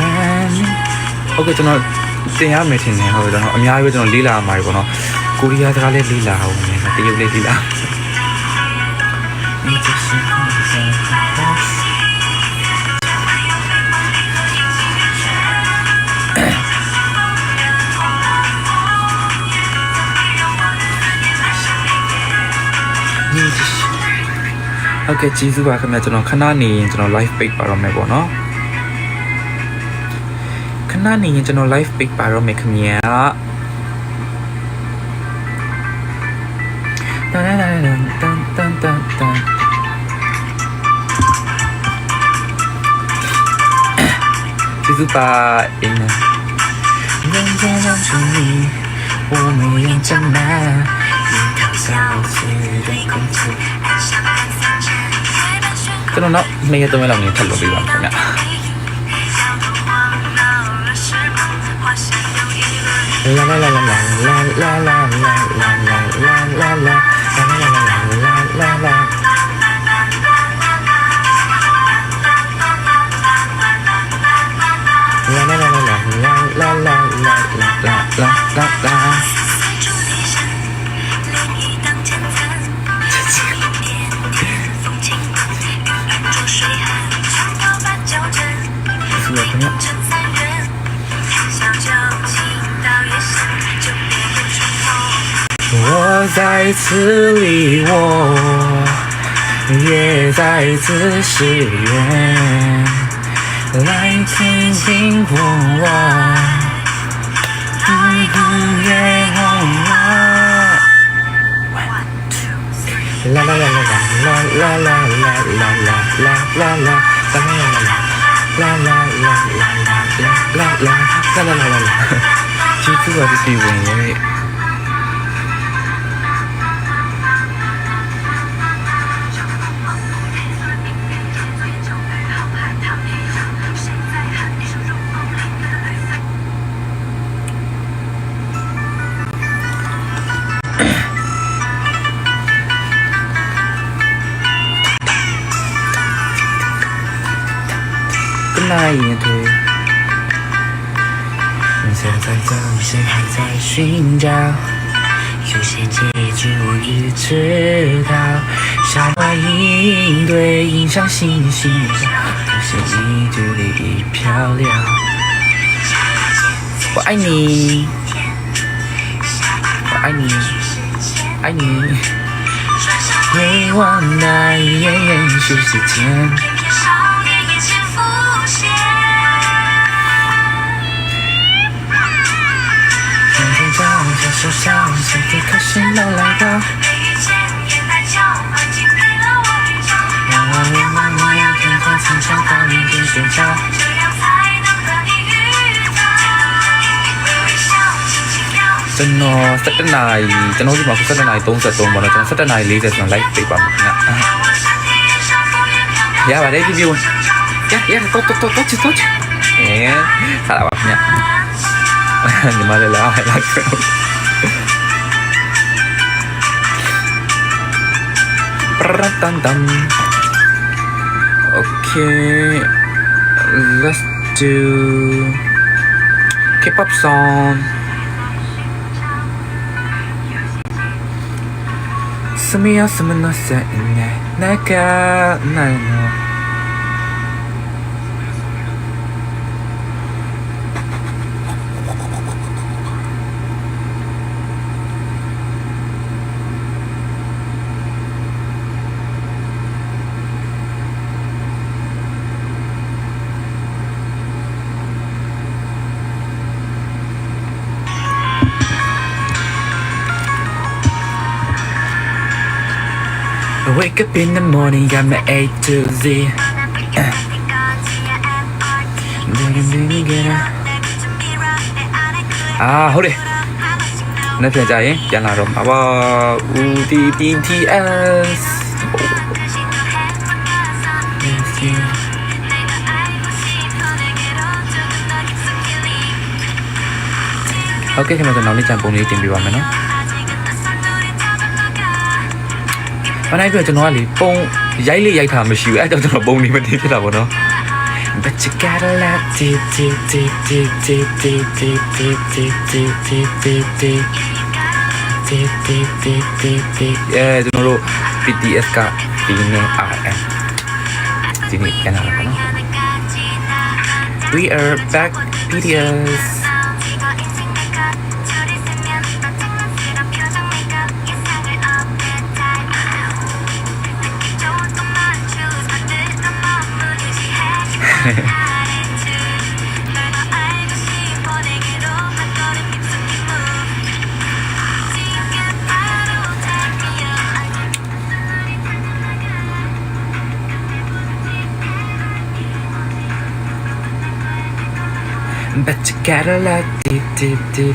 Speaker 1: OK ကျွန်တော်တင်ရမယ်ထင်တယ်ဟုတ်ကျွန်တော်အများကြီးပဲကျွန်တော်လေးလာမှာပေါ့နော်ကိုရီးယားစကားလေးလေးလာအောင်မယ်တရုတ်လေးလေးလာโอเคကျေးဇူးပါခင်ဗျာကျွန်တော်ခဏနေရင်ကျွန်တော် live page ပါတော့မယ်ပေါ့နော်ခဏနေရင်ကျွန်တော် live page ပါတော့မယ်ခင်ဗျာတန်တန်တန်တန်တန်တန်ကျေးဇူးပါအင်း人在让着你我没认真拿一条小时的空气ကျွန်တော်နောက်2ရက်3ရက်လောက်နေထပ်လုပ်ပေးပါမယ်ခင်ဗျာလာလာလာလာလာလာလာလာလာလာလာလာလာလာလာ我再次离我也再次失约来听听我夜红我啦啦啦啦啦啦啦啦啦啦啦啦啦啦啦其实我是喜欢的那一对你现在在谁还在寻找有些记住与知道下花一对映上星星有些一对里漂亮我爱你我爱你爱你回望那一眼延续时间手上身体可是能来到我要天花层上到你的手掌ကျွန်တော်17နာရီကျွန်တော်ဒီမှာ17နာရီ33ပေါ့နော်ကျွန်တော်17နာရီ40ကျွန်တော် live ပေးပါမယ်ခင်ဗျာရပါတယ်ဒီဗီဒီယိုရတော့ခါလာပါခင်ဗျာညီမလေးလာလိုက် Okay, let's do K-pop song. Sumiya sumino se ne naga nano. I wake up in the morning, got my A to Z. Hold it. Nói chuyện chạy chẳng là rồi mà UTTTS. Ok, khi mà tôi nói đi chẳng bông đi tìm bị vào mày nó. ဘာနိုင်ပြောကျွန်တော်ကလေပုံရိုက်လေးရိုက်ထားမရှိဘူးအဲ့ကြောင့်ကျွန်တော်ပုံနေမတင်ဖြစ်တာပေါ့နော် But you gotta let it Yeah ကျွန်တော်တို့ BTS ကဒီနေ့ RM ဒီနေ့ပြန်လာပါနော် We are back BTS But you gotta let it But you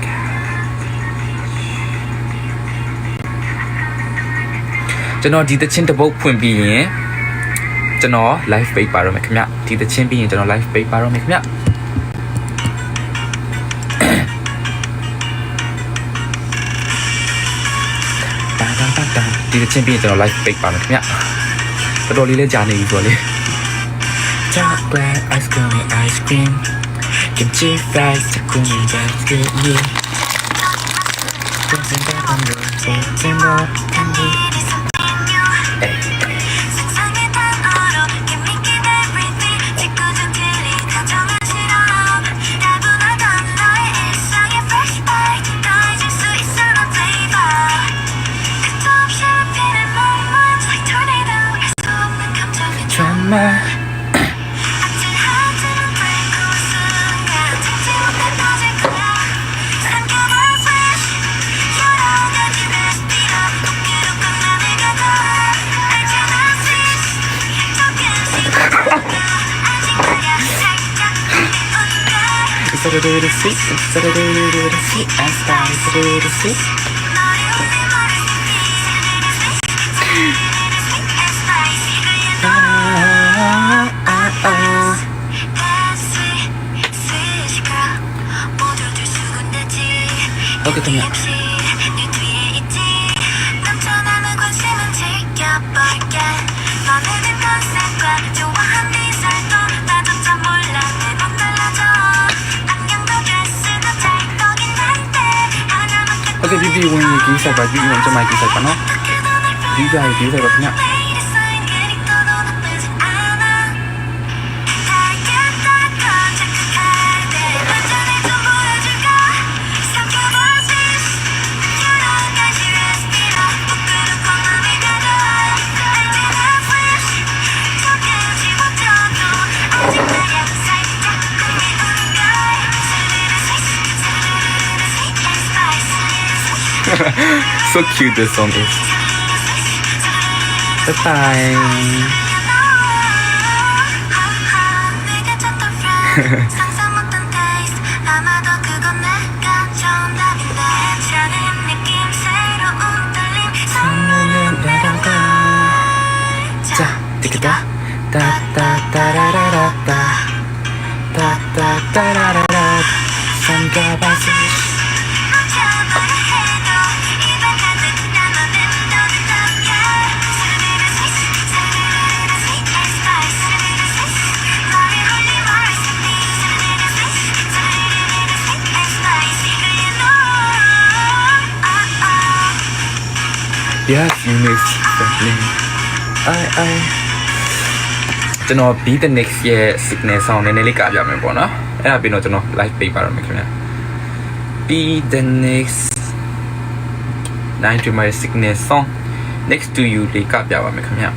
Speaker 1: gotta ကျွန်တော်ဒီတချင်းတစ်ပုတ်ဖွင့်ပြီးရင်ကျွန်တော် live page ပါတော့မယ်ခင်ဗျဒီတချင်းပြီးရင်ကျွန်တော် live page ပါတော့မယ်ခင်ဗျဒီတချင်းပြီးရင်ကျွန်တော် live page ပါမယ်ခင်ဗျတော်တော်လေးလဲကြာနေပြီဆိုတော့လေ Chocolate ice cream kimchi fries takumi basket you Dancing back on the September candy Drama Instead of do the sweet, instead of do the sweet and spice, instead of do the sweet. Okay, come here. Okay, BB when you give side by BB when to my give side no. BB I give side no. So cute this song is. Bye bye. 자, 티키다, da da da da da da da, da da da da da da. 삼가바시. Yes, you miss something. I ကျွန်တော် Be the Next ရဲ့ signal sound နည်းနည်းလေးကပြမယ်ပေါ့နော်အဲ့ဒါပြီးတော့ကျွန်တော် live ပေးပါတော့မယ်ခင်ဗျာ Be the Next 9 to my signal song next to you လေးကပြပါမယ်ခင်ဗျာ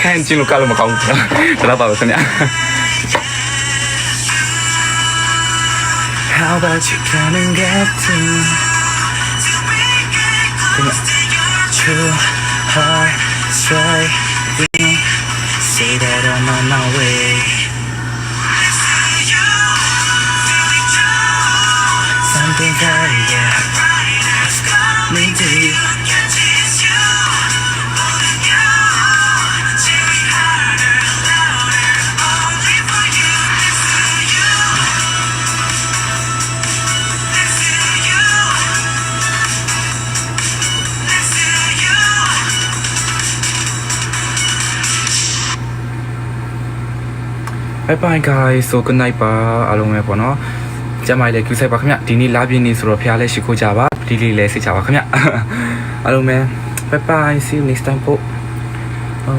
Speaker 1: ခန့်ကျင်းလို့ကလို့မကောင်းဘူးဒါတော့ပါပဲခင်ဗျာ How about you come and get to true heart strike say that I'm on my way something very me to you Bye bye guys so good night ပါအားလုံးပဲပေါ့နော်ကျမလေး queue ဆိုင်ပါခင်ဗျဒီနေ့လာပြင်းနေဆိုတော့ဖျားလဲရှိခိုးကြပါဒီလေးလဲစိတ်ချပါခင်ဗျအားလုံးပဲ bye bye see you next time ပို့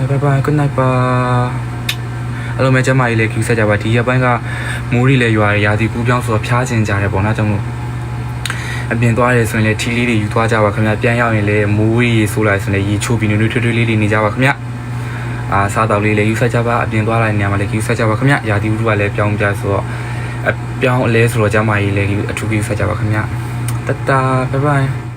Speaker 1: bye bye good night ပါအားလုံးပဲကျမလေး queue ဆိုင်ကြပါဒီရက်ပိုင်းကမိုးရီလဲရွာရရာသီကူးပြောင်းဆိုတော့ဖျားချင်ကြတယ်ပေါ့နော်ကြောင့်မို့အပြင်သွားရဲဆိုရင်လည်းထီလေးတွေယူသွားကြပါခင်ဗျပြန်ရောက်ရင်လည်းမိုးရီဆိုလိုက်ဆိုရင်လည်းရေချိုးပြီးနွေးထွေးထွေးလေးတွေနေကြပါခင်ဗျစားတော့လေးလည်းယူဆက်ကြပါအပြင်သွားလိုက်နေရာမှာလည်းယူဆက်ကြပါခင်ဗျရာသီဥတုကလည်းပြောင်းပြဆိုတော့ပြောင်းအလဲဆိုတော့ကျမကြီးလည်းအထူးယူဆက်ကြပါခင်ဗျတတာ bye bye